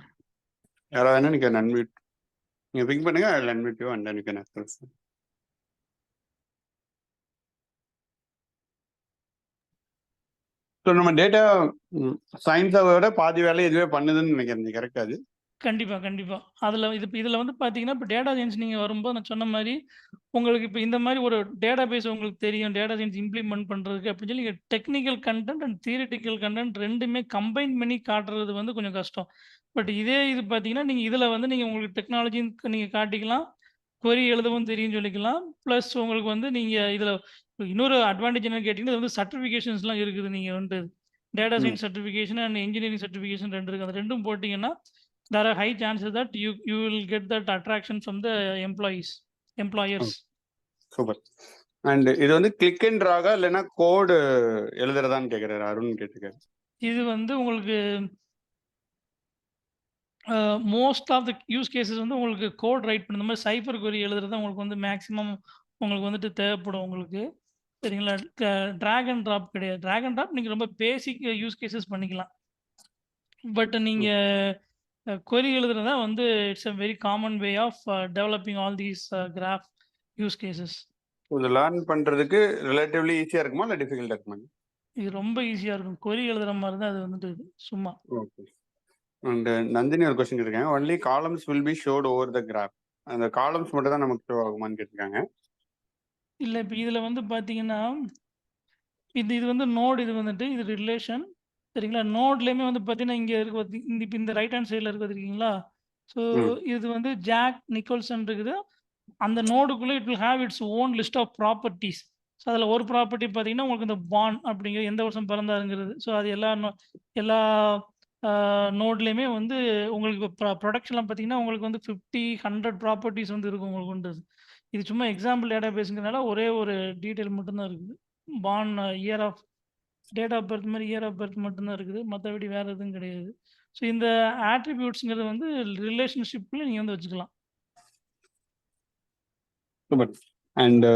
யாராவது வேணா நீங்க அன்மியூட் நீங்க பிங் பண்ணுங்க. I'll unmute you and then you can ask question. So நம்ம டேட்டா சயின்ஸை விட பாதி வேலை இதுவே பண்ணுதுன்னு நினைக்கிறேன். கரெக்டா அது? கண்டிப்பா, கண்டிப்பா. இதுல வந்து பார்த்தீங்கன்னா, இப்ப டேட்டா சயன்ஸ் நீங்க வரும்போது நான் சொன்ன மாரி, உங்களுக்கு இப்ப இந்த மாரி ஒரு டேட்டாபேஸ் உங்களுக்கு தெரியும். டேட்டா சயன்ஸ் இம்ப்ளிமெண்ட் பண்றதுக்கு அப்படின்னு சொல்லி நீங்க technical content and theoretical content 2மே கம்பைன் பண்ணி காட்டுறது வந்து கொஞ்சம் கஷ்டம். பட் இது பார்த்தீங்கன்னா, நீங்க இதுல வந்து நீங்க உங்களுக்கு டெக்னாலஜின்னு நீங்க காட்டிக்கலாம். கொரி எழுதவும் தெரியும்னு சொல்லிக்கலாம். பிளஸ் உங்களுக்கு வந்து நீங்க இதுல இன்னொரு அட்வான்டேஜ் என்னன்னு கேட்டீங்கன்னா, இது வந்து சர்டிஃபிகேஷன்ஸ்லாம் இருக்குது. நீங்க வந்து டேட்டா ம். Science certification and engineering certification 2 இருக்கு. அந்த 2ம் போட்டீங்கன்னா, there are high chances that you will get that attraction from the employers. Super. And இது வந்து கிளிக் அண்ட் ட்ராகா இல்லைன்னா கோடு எழுதுறதான்னு கேட்குறாரு. அருண் கேட்டிருக்காரு. இது வந்து உங்களுக்கு most of the use cases வந்து உங்களுக்கு கோட் ரைட் பண்ண இந்த மாதிரி சைஃபர் கொரி எழுதுறது உங்களுக்கு வந்து மேக்ஸிமம் உங்களுக்கு வந்துட்டு தேவைப்படும் உங்களுக்கு. சரிங்களா? ட்ராக் அண்ட் ட்ராப் கிடையாது. ட்ராக் அண்ட் ட்ராப் நீங்க ரொம்ப பேசிக் யூஸ் கேஸஸ் பண்ணிக்கலாம். பட் நீங்க கொரி எழுதுறதா வந்து it's a very common way of developing all these graph use cases. இது லேர்ன் பண்றதுக்கு ரிலேட்டிவ்லி ஈஸியா இருக்குமா இல்லை டிஃபிகல்ட்டா இருக்குமா? இது ரொம்ப ஈஸியா இருக்கும். கொரி எழுதுற மாதிரி தான் அது வந்துட்டு சும்மா. ஓகே. அண்ட் நந்தினி ஒரு கொஸ்டின் கேட்டிருக்காங்க. Only columns will be showed over the graph. அந்த காலம்ஸ் மட்டும் தான் நமக்கு ஷோ ஆகுமான்னு கேட்டிருக்காங்க. இல்ல இப்ப இதுல வந்து பாத்தீங்கன்னா, இது வந்து நோட், இது வந்துட்டு இது ரிலேஷன். சரிங்களா? நோட்லயுமே வந்து பாத்தீங்கன்னா, இங்க இருக்கு இப்ப இந்த ரைட் ஹேண்ட் சைடுல இருக்கு பாத்திருக்கீங்களா? ஸோ ம். இது வந்து ஜாக் நிக்கோல்சன் இருக்குது. அந்த நோடுக்குள்ள it will have its own list of properties. So அதில் ஒரு ப்ராப்பர்ட்டி பார்த்தீங்கன்னா, உங்களுக்கு இந்த பாண்ட் அப்படிங்கிறது எந்த வருஷம் பிறந்தாருங்கிறது. ஸோ அது எல்லா நோட்லேயுமே வந்து உங்களுக்கு ப்ரொடக்ஷன்லாம் பார்த்தீங்கன்னா, உங்களுக்கு வந்து 50, 100 ப்ராப்பர்ட்டீஸ் வந்து இருக்கும் உங்களுக்கு உண்டு. இது சும்மா எக்ஸாம்பிள் டேட்டா பேஸுங்கிறனால ஒரே ஒரு டீட்டெயில் மட்டும்தான் இருக்குது. பாண்ட் year of date of birth மாதிரி இயர் ஆஃப் பர்த் மட்டும்தான் இருக்குது. மற்றபடி வேறு எதுவும் கிடையாது. ஸோ இந்த ஆட்ரிபியூட்ஸுங்கிறது வந்து ரிலேஷன்ஷிப்பில் நீங்கள் வந்து வச்சுக்கலாம். சூப்பர். அண்ட்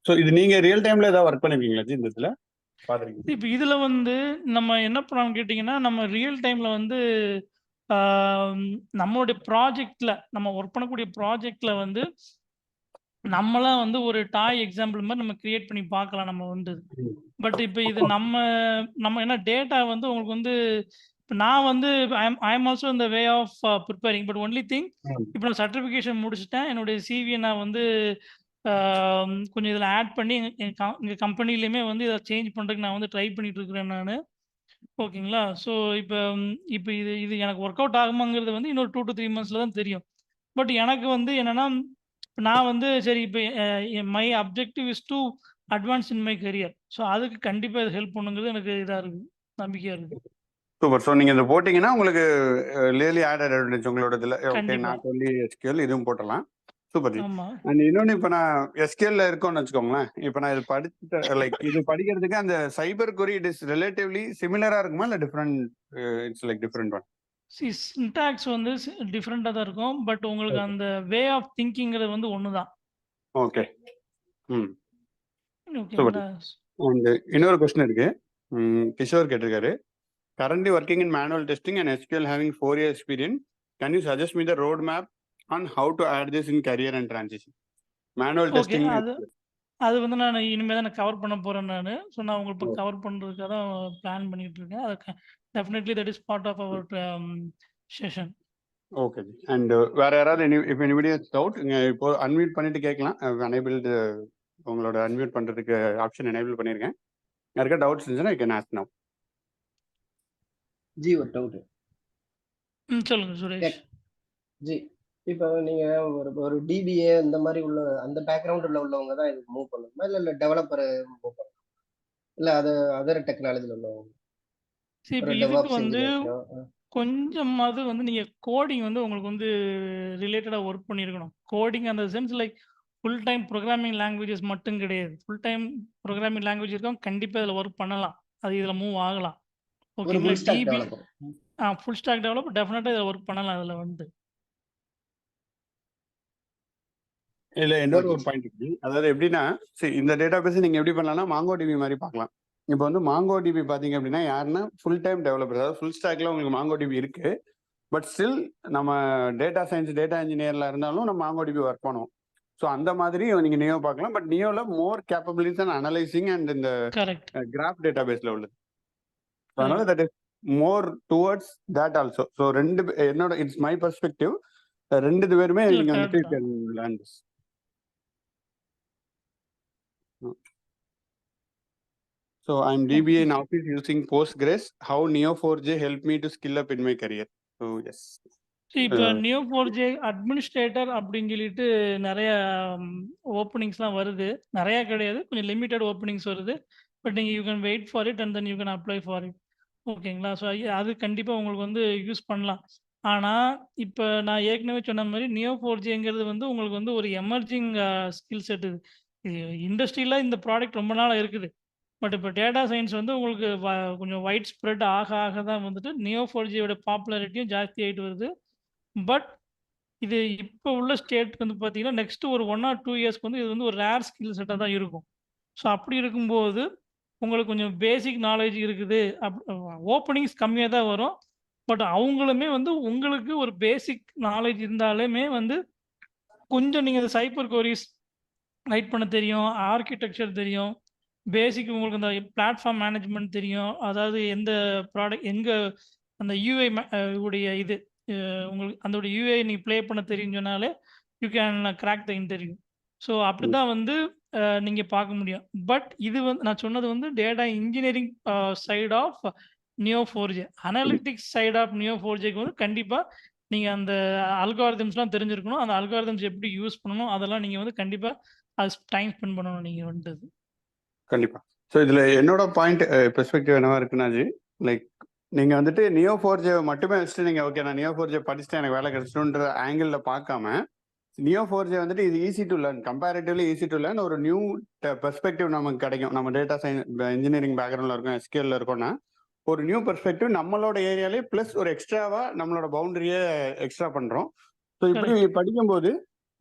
ஸோ இது நீங்க ரியல் டைம்ல ஏதாவது ஒர்க் பண்ணிருக்கீங்களா இந்த இதுல பாத்துருக்கீங்க? இப்ப இதுல வந்து நம்ம என்ன பண்ணலாம்னு கேட்டீங்கன்னா, நம்ம ரியல் டைம்ல வந்து நம்மளுடைய ப்ராஜெக்ட்ல நம்ம ஒர்க் பண்ணக்கூடிய ப்ராஜெக்ட்ல வந்து நம்மளா வந்து ஒரு டாய் எக்ஸாம்பிள் மாதிரி நம்ம கிரியேட் பண்ணி பார்க்கலாம் நம்ம வந்து. பட் இப்ப இது நம்ம என்ன டேட்டா வந்து உங்களுக்கு வந்து இப்ப நான் வந்து ஐ அம் ஆல்சோ இந்த way of preparing. But only thing இப்போ நான் சர்டிஃபிகேஷன் முடிச்சுட்டேன். என்னுடைய சிவியை நான் வந்து கொஞ்சம் இதில் ஆட் பண்ணி எங்கள் கம்பெனிலையுமே வந்து இதை சேஞ்ச் பண்ணுறதுக்கு நான் வந்து ட்ரை பண்ணிட்டு இருக்கிறேன் நான். ஓகேங்களா? ஸோ இப்போ இப்போ இது எனக்கு ஒர்க் அவுட் ஆகுமாங்கிறது வந்து இன்னொரு 2 to 3 மந்த்ஸில் தான் தெரியும். பட் எனக்கு வந்து என்னன்னா, நான் வந்து சரி இப்போ my objective is to advance in my career. So அதுக்கு கண்டிப்பாக இது ஹெல்ப் பண்ணுங்கிறது எனக்கு இதாக இருக்குது, நம்பிக்கையாக இருக்குது. சூப்பர். ஸோ நீங்க இதை போட்டீங்கன்னா உங்களுக்கு ரியலி ஆடட் அட்வான்டேஜ் உங்களோட இதில். ஓகே, கண்டிப்பா. நாட் ஒன்லி எஸ்கியூஎல் இதுவும் போட்டலாம். Super G. ஆமா. அண்ட் இன்னொன்று இப்போ நான் எஸ்கியூஎல்ல இருக்கோம்னு வச்சுக்கோங்களேன். இப்போ நான் இது படிச்சுட்டு லைக் இது படிக்கிறதுக்கு அந்த சைபர் கொரி இட் இஸ் ரிலேட்டிவ்லி சிமிலரா இருக்குமா இல்லை different? It's like different one. Syntax வந்து டிஃப்ரெண்ட்டாக தான் இருக்கும். பட் உங்களுக்கு அந்த வே ஆஃப் திங்கிங்கிறது வந்து ஒன்று தான். ஓகே. ம். சூப்பர். ஓகேங்களா? அண்ட் இன்னொரு கொஸ்டின் இருக்கு. கிஷோர் கேட்டிருக்காரு. Currently working in manual testing and SQL having 4 years experience, can you suggest me the roadmap on how to add this in career and transition? Manual okay. testing. அது வந்து நான் இனிமே தான் cover பண்ண போறேன் நானு. ஸோ நான் உங்களுக்கு இப்போ கவர் பண்றதுக்காக தான் பிளான் பண்ணிட்டு இருக்கேன். அது definitely that is part of our session. Okay. And வேற யாராவது if anybody has doubt, இப்போ அன்மியூட் பண்ணிட்டு கேட்கலாம். அனேபிள் உங்களோட அன்மியூட் பண்றதுக்கு ஆப்ஷன் எனேபிள் பண்ணிருக்கேன். யாருக்கா டவுட்ஸ் இருந்துச்சுன்னா you can ask now. G ஒரு டவுட். சொல்லுங்க சுரேஷ். ஜி இப்போ நீங்க ஒரு டிபிஏ இந்த மாதிரி உள்ள அந்த பேக்ரவுண்ட் உள்ளவங்க தான் இதுக்கு மூவ் பண்ணணுமா இல்லை டெவலப்பர் மூவ் பண்ணணும்? இல்ல அது அதர் டெக்னாலஜில உள்ளவங்க. சரி, இப்ப ஒரு இதுக்கு டெவாப்ஸ் வந்து இன்ஜினியர். கொஞ்சமாவது வந்து நீங்க கோடிங் வந்து உங்களுக்கு வந்து ரிலேட்டடா ஒர்க் பண்ணியிருக்கணும். கோடிங் அந்த sense like full time programming languages மட்டும் கிடையாது. ஃபுல் டைம் புரோகிராமிங் லாங்குவேஜ் இருக்கவங்க கண்டிப்பா இதுல ஒர்க் பண்ணலாம். அது இதுல மூவ் ஆகலாம். ஒரு ஓகேங்களா? Full stack DB developer. Full stack developer டெஃபினட்டா இதுல ஒர்க் பண்ணலாம் இதுல வந்து. இல்ல இன்னொரு ஓகே ஒரு சார். பாயிண்ட் இருக்கு. அதாவது எப்படின்னா, இந்த டேட்டாபேஸ் நீங்க எப்படி பண்ணலாம்னா MongoDB மாதிரி பார்க்கலாம். இப்போ வந்து MongoDB பார்த்தீங்க அப்படின்னா யாருன்னா ஃபுல் டைம் டெவலப்பர், அதாவது ஃபுல் ஸ்டாக்ல உங்களுக்கு MongoDB இருக்கு. பட் ஸ்டில் நம்ம டேட்டா சயின்ஸ், டேட்டா இன்ஜினியர்ல இருந்தாலும் நம்ம MongoDB ஒர்க் பண்ணுவோம். ஸோ அந்த மாதிரி நீங்க நியோ பார்க்கலாம். பட் நியோல more capabilities and analysing and இந்த கரெக்ட். கிராஃப் டேட்டாபேஸ்ல உள்ளது. So அதனால correct. That is more towards that also. So என்னோட இட்ஸ் மை பெர்ஸ்பெக்டிவ். ரெண்டு பேருமே இல்ல நீங்க வந்துட்டு கரெக்ட் தான். Learn this. So I'm DBA okay. in office using Postgres. How Neo4j helped me to skill up in my career. So yes. இப்ப Uh, Neo4j administrator அப்படின்னு சொல்லிட்டு நெறைய ஓப்பனிங்ஸ்லாம் வருது. நெறைய கிடையாது. கொஞ்சம் லிமிட்டட் ஓப்பனிங்ஸ் வருது. பட் நீங்க you can wait for it and then you can apply for it. ஓகேங்களா? ஸோ அது கண்டிப்பா உங்களுக்கு வந்து யூஸ் பண்ணலாம். ஆனா, இப்ப நான் ஏற்கனவே சொன்ன மாரி Neo4jங்கிறது வந்து உங்களுக்கு வந்து ஒரு எமர்ஜிங் ஸ்கில் செட் இது. இது இண்டஸ்ட்ரியில இந்த ப்ராடக்ட் ரொம்ப நாளா இருக்குது. பட் இப்ப டேட்டா சயன்ஸ் வந்து உங்களுக்கு கொஞ்சம் வைட் ஸ்ப்ரெட் ஆக ஆக தான் வந்துட்டு Neo4jயோட பாப்புலாரிட்டியும் ஜாஸ்தி ஆயிட்டு வருது. பட் இது இப்ப உள்ள ஸ்டேட்க்கு வந்து பார்த்தீங்கன்னா, நெக்ஸ்ட் ஒரு 1 ஆர் 2 இயர்ஸ்க்கு வந்து இது வந்து ஒரு ரேர் ஸ்கில் செட்டா தான் இருக்கும். ஸோ அப்படி இருக்கும்போது, உங்களுக்கு கொஞ்சம் பேசிக் நாலேட்ஜ் இருக்குது. ஓப்பனிங்ஸ் கம்மியா தான் வரும். பட் அவங்களுமே வந்து உங்களுக்கு ஒரு பேசிக் நாலேட்ஜ் இருந்தாலுமே வந்து, கொஞ்சம் நீங்க இந்த சைபர் குவரீஸ் ரைட் பண்ண தெரியும். ஆர்க்கிடெக்சர் தெரியும். பேசிக் உங்களுக்கு இந்த பிளாட்ஃபார்ம் மேனேஜ்மென்ட் தெரியும். அதாவது எந்த ப்ராடக்ட் எங்க அந்த யூஐ உடைய இது உங்களுக்கு அதோட யூஐ நீங்க ப்ளே பண்ண தெரியும்னு சொன்னாலே, you can crack the interview. So அப்படிதான் வந்து நீங்க பார்க்க முடியும். பட் இது வந்து நான் சொன்னது வந்து data engineering side of Neo4j. Analytics side of Neo4jக்கு வந்து கண்டிப்பா நீங்க அந்த அல்காரிதம்ஸ்லாம் தெரிஞ்சிருக்கணும். அந்த அல்காரிதம்ஸ் எப்படி யூஸ் பண்ணணும், அதெல்லாம் நீங்க வந்து கண்டிப்பா அது டைம் ஸ்பெண்ட் பண்ணணும் நீங்க வந்துட்டு. கண்டிப்பா. ஸோ இதுல என்னோட பாயிண்ட் பெர்ஸ்பெக்டிவ் என்னவா இருக்குன்னா ஜி, லைக் நீங்க வந்துட்டு Neo4j மட்டுமே வச்சுட்டு நீங்க ஓகே நான் Neo4j படிச்சுட்டு எனக்கு வேலை கிடைச்சிடும்ன்ற ஆங்கிள் பார்க்காம, Neo4j வந்துட்டு இது easy to learn, comparatively easy to learn. ஒரு நியூ பெர்ஸ்பெக்டிவ் நமக்கு கிடைக்கும். நம்ம டேட்டா சயின்ஸ் இன்ஜினியரிங் பேக்ரவுண்ட்ல இருக்கோம், எஸ்கியூஎல்ல இருக்கோம்னா ஒரு நியூ பெர்ஸ்பெக்டிவ் நம்மளோட ஏரியாலே பிளஸ் ஒரு எக்ஸ்ட்ராவா நம்மளோட பவுண்டரியை எக்ஸ்ட்ரா பண்றோம். ஸோ இப்படி கரெக்ட். படிக்கும்போது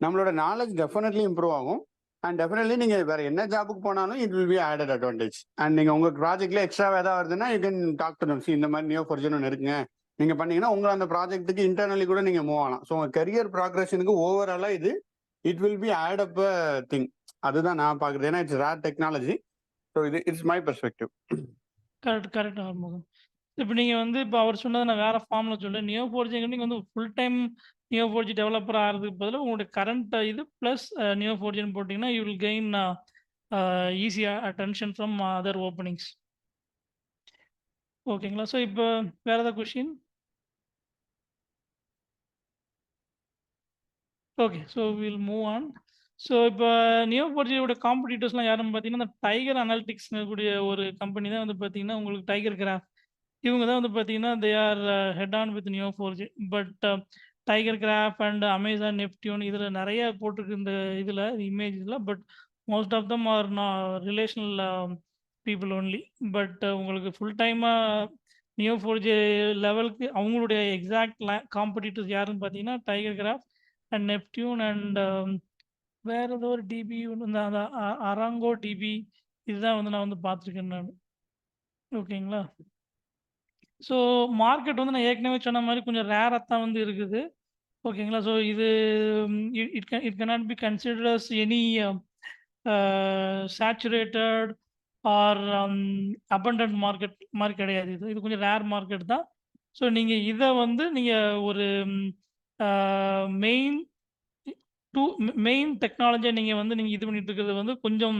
நம்மளோட நாலேஜ் டெஃபினெட்லி இம்ப்ரூவ் ஆகும். அண்ட் டெஃபினெட்லி நீங்க வேற என்ன ஜாபுக்கு போனாலும் it will be added advantage. And நீங்க உங்க ப்ராஜெக்ட்ல எக்ஸ்ட்ரா ஏதாவது வருதுன்னா you can talk to them. இந்த மாதிரி Neo4j ஒன்று இருக்குங்க, நீங்க பண்ணீங்கன்னா உங்க அந்த ப்ராஜெக்ட்டுக்கு இன்டர்னலி கூட நீங்க மூவ் ஆகலாம். ஸோ உங்க கரியர் ப்ராக்ரஷனுக்கு ஓவராலா இது it will be add up thing. அதுதான் நான் பாக்குறது. ஏன்னா இட்ஸ் ரேர் டெக்னாலஜி. ஸோ இது it's my perspective. Correct Arumugam. இப்ப நீங்க வந்து இப்ப அவர் சொன்னத நான் வேற ஃபார்ம்ல சொல்றேன். Neo4j நீங்க வந்து ஃபுல் டைம் Neo4j டெவலப்பர் ஆகுறதுக்கு பதிலா உங்களுடைய கரண்ட் இது பிளஸ் Neo4jன்னு போட்டீங்கன்னா, you will gain easy attention from other openings. ஓகேங்களா? ஸோ இப்ப வேற ஏதாவது question? Okay. So will move on. So இப்போ Neo4jயோட காம்படிட்டர்ஸ்லாம் யாருன்னு பார்த்தீங்கன்னா, இந்த டைகர் அனலிட்டிக்ஸ்னு கூடிய ஒரு கம்பெனி தான் வந்து பார்த்தீங்கன்னா, உங்களுக்கு டைகர் கிராஃப். இவங்க தான் வந்து பார்த்தீங்கன்னா, they are head on with Neo4j. But Tiger Graph and Amazon Neptune இதில நெறைய போட்டிருக்கு இந்த இதில இமேஜஸ்ல. But most of them are relational people only. But உங்களுக்கு ஃபுல் டைமா Neo4j லெவலுக்கு அவங்களுடைய எக்ஸாக்ட் காம்படிட்டர்ஸ் யாருன்னு பார்த்தீங்கன்னா, Tiger Graph and Neptune and வேற ஏதோ ஒரு டிபி ஒண்ணு அந்த அராங்கோ டிபி இதுதான் வந்து நான் வந்து பார்த்துருக்கேன் நானு. ஓகேங்களா? ஸோ மார்க்கெட் வந்து நான் ஏற்கனவே சொன்ன மாரி கொஞ்சம் ரேரா தான் வந்து இருக்குது. ஓகேங்களா? ஸோ இது it cannot be considered as any saturated or abundant market மாரி கிடையாது இது. இது கொஞ்சம் ரேர் மார்க்கெட் தான். ஸோ நீங்க இத வந்து நீங்க ஒரு மெயின் மெயின் டெக்னாலஜியா நீங்க வந்து நீங்க இது பண்ணிட்டு இருக்கிறது வந்து கொஞ்சம்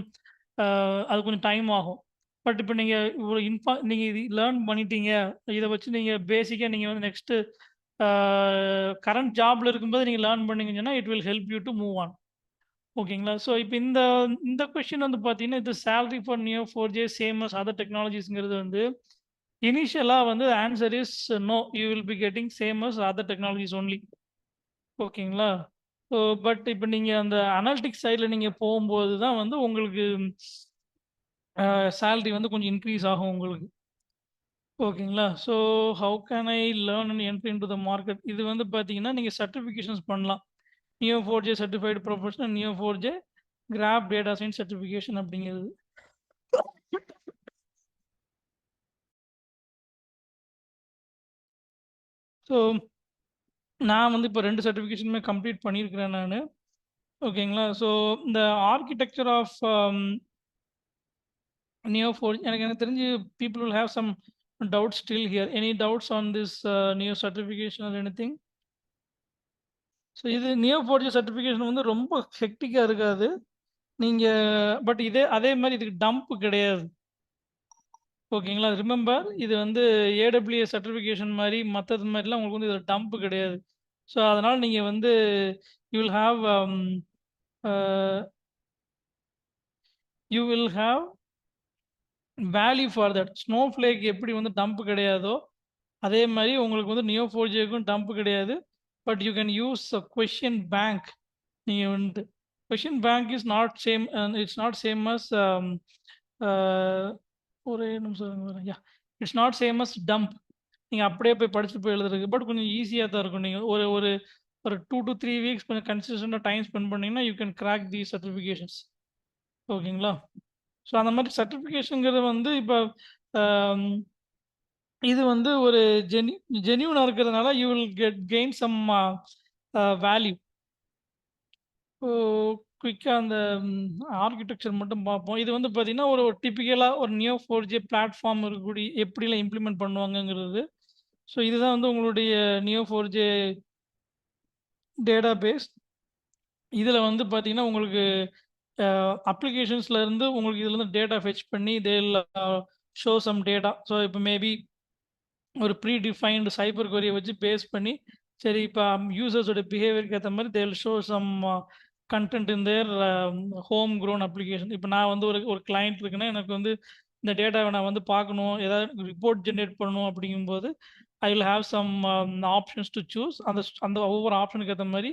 அது கொஞ்சம் டைம் ஆகும். பட் இப்ப நீங்க ஒரு நீங்க இது லேர்ன் பண்ணிட்டீங்க. இத வச்சு நீங்க பேசிக்கா நீங்க வந்து நெக்ஸ்ட் கரண்ட் ஜாப்ல இருக்கும்போது நீங்க லேர்ன் பண்ணீங்கன்னு சொன்னா, it will help you to move on. ஓகேங்களா? ஸோ இப்ப இந்த இந்த கொஸ்டின் வந்து பார்த்தீங்கன்னா, இது salary for Neo 4J same as other டெக்னாலஜிஸ்ங்கிறது வந்து இனிஷியலா வந்து answer is no. You will be getting same as other technologies only. ஓகேங்களா? ஸோ பட் இப்ப நீங்க அந்த அனலிட்டிக்ஸ் சைட்ல நீங்க போகும்போது தான் வந்து உங்களுக்கு சேலரி வந்து கொஞ்சம் இன்க்ரீஸ் ஆகும் உங்களுக்கு. ஓகேங்களா? So how can I learn and enter into the market? இது வந்து பார்த்தீங்கன்னா, நீங்க சர்டிஃபிகேஷன்ஸ் பண்ணலாம். Neo 4J certified professional, Neo 4J graph data science certification அப்படிங்கிறது. ஸோ நான் வந்து இப்போ 2 சர்டிஃபிகேஷனுமே கம்ப்ளீட் பண்ணியிருக்கிறேன் நானு. ஓகேங்களா? ஸோ இந்த ஆர்க்கிடெக்சர் ஆஃப் நியோ 4 எனக்கு தெரிஞ்சு people will have some doubts still here. Any doubts on this Neo certification or anything? So இது நியோ 4J சர்டிஃபிகேஷன் வந்து ரொம்ப ஹெக்டிக்கா இருக்காது. நீங்க பட் அதே மாரி இதுக்கு டம்ப் கிடையாது. ஓகேங்களா? ரிமெம்பர் இது வந்து AWS சர்டிஃபிகேஷன் மாரி மத்தது மாரிலாம் உங்களுக்கு வந்து இதுல டம்ப் கிடையாது. ஸோ அதனால நீங்க வந்து you will have you will have value for that. Snowflake எப்படி வந்து டம்ப் கிடையாதோ, அதே மாரி உங்களுக்கு வந்து நியோ 4Jக்கும் டம்ப் கிடையாது. But you can use a question bank. நீங்க வந்து question bank is not same it's not same as ஒரே நிமிஷம் இருங்க வரேன். It's not same as dump. நீங்க அப்படியே போய் படிச்சுட்டு போய் எழுதுறதுக்கு. பட் கொஞ்சம் ஈஸியா தான் இருக்கும். நீங்க ஒரு ஒரு ஒரு 2 to 3 வீக்ஸ் கொஞ்சம் கன்சிஸ்டன்ட்டா டைம் ஸ்பெண்ட் பண்ணீங்கன்னா, you can crack these certifications. ஓகேங்களா? ஸோ அந்த மாரி சர்டிஃபிகேஷன்ங்கிறது வந்து இப்ப அம் இது வந்து ஒரு ஜென்யூனா இருக்கிறதுனால you will gain some value. So குயிக்கா அந்த ஆர்க்கிடெக்சர் மட்டும் பார்ப்போம். இது வந்து பார்த்தீங்கன்னா, ஒரு டிப்பிக்கலா ஒரு நியோ 4J பிளாட்ஃபார்ம் இருக்கக்கூடிய எப்படிலாம் இம்ப்ளிமெண்ட் பண்ணுவாங்கங்கிறது. ஸோ இதுதான் வந்து உங்களுடைய நியோ 4J டேட்டாபேஸ். இதுல வந்து பார்த்தீங்கன்னா, உங்களுக்கு அப்ளிகேஷன்ஸ்ல இருந்து உங்களுக்கு இதுலருந்து டேட்டா ஃபெட்ச் பண்ணி they will show some data. So இப்போ மேபி ஒரு ப்ரீ டிஃபைன்டு சைபர் கொரிய வச்சு பேஸ் பண்ணி, சரி இப்போ யூசர்ஸோட பிஹேவியருக்கு ஏத்த மாரி they will show some content in their home க்ரோன் அப்ளிகேஷன். இப்போ நான் வந்து ஒரு ஒரு கிளையண்ட் இருக்குன்னா, எனக்கு வந்து இந்த டேட்டாவ நான் வந்து பார்க்கணும், ஏதாவது ரிப்போர்ட் ஜெனரேட் பண்ணணும் அப்படிங்கும்போது, I will have some options to choose. அந்த ஒவ்வொரு ஆப்ஷனுக்கு ஏத்த மாரி,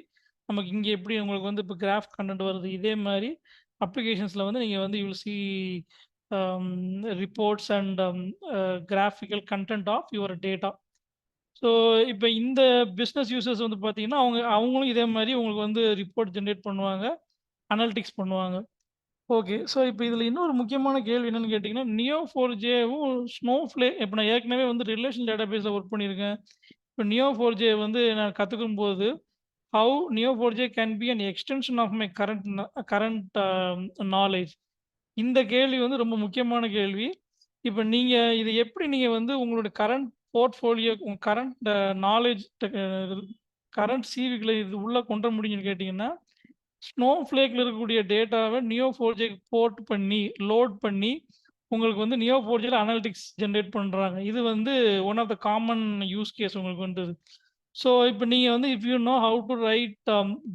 நமக்கு இங்க எப்படி உங்களுக்கு வந்து இப்போ கிராஃப் கன்டென்ட் வருது, இதே மாரி அப்ளிகேஷன்ஸ்ல வந்து நீங்க வந்து you will see reports and graphical content of your data. So இப்போ இந்த பிஸ்னஸ் யூசர்ஸ் வந்து பார்த்தீங்கன்னா, அவங்களும் இதே மாரி உங்களுக்கு வந்து ரிப்போர்ட் ஜெனரேட் பண்ணுவாங்க, அனலிட்டிக்ஸ் பண்ணுவாங்க. ஓகே. ஸோ இப்போ இதில இன்னொரு முக்கியமான கேள்வி என்னன்னு கேட்டீங்கன்னா, நியோ 4Jவும் இப்போ நான் ஏற்கனவே வந்து ரிலேஷனல் டேட்டாபேஸ்ல ஒர்க் பண்ணியிருக்கேன். இப்போ நியோ 4J வந்து நான் கத்துக்கும்போது, how Neo 4J can be an extension of my current knowledge. இந்த கேள்வி வந்து ரொம்ப முக்கியமான கேள்வி. இப்ப நீங்க இத எப்படி நீங்க வந்து உங்களோட கரண்ட் போர்ட்ஃபோலியோ, உங்க கரண்ட் நாலேட்ஜ் கரண்ட் சிவிக்குள்ள இது உள்ள கொண்டு வர முடியும்னு கேட்டீங்கன்னா, ஸ்னோஃப்ளேக்ல இருக்கக்கூடிய டேட்டாவ நியோ 4Jக்கு போர்ட் பண்ணி, லோட் பண்ணி, உங்களுக்கு வந்து நியோ 4Jல அனலிட்டிக்ஸ் ஜெனரேட் பண்றாங்க. இது வந்து one of the common use case உங்களுக்கு வந்தது. ஸோ இப்ப நீங்க வந்து if you know how to write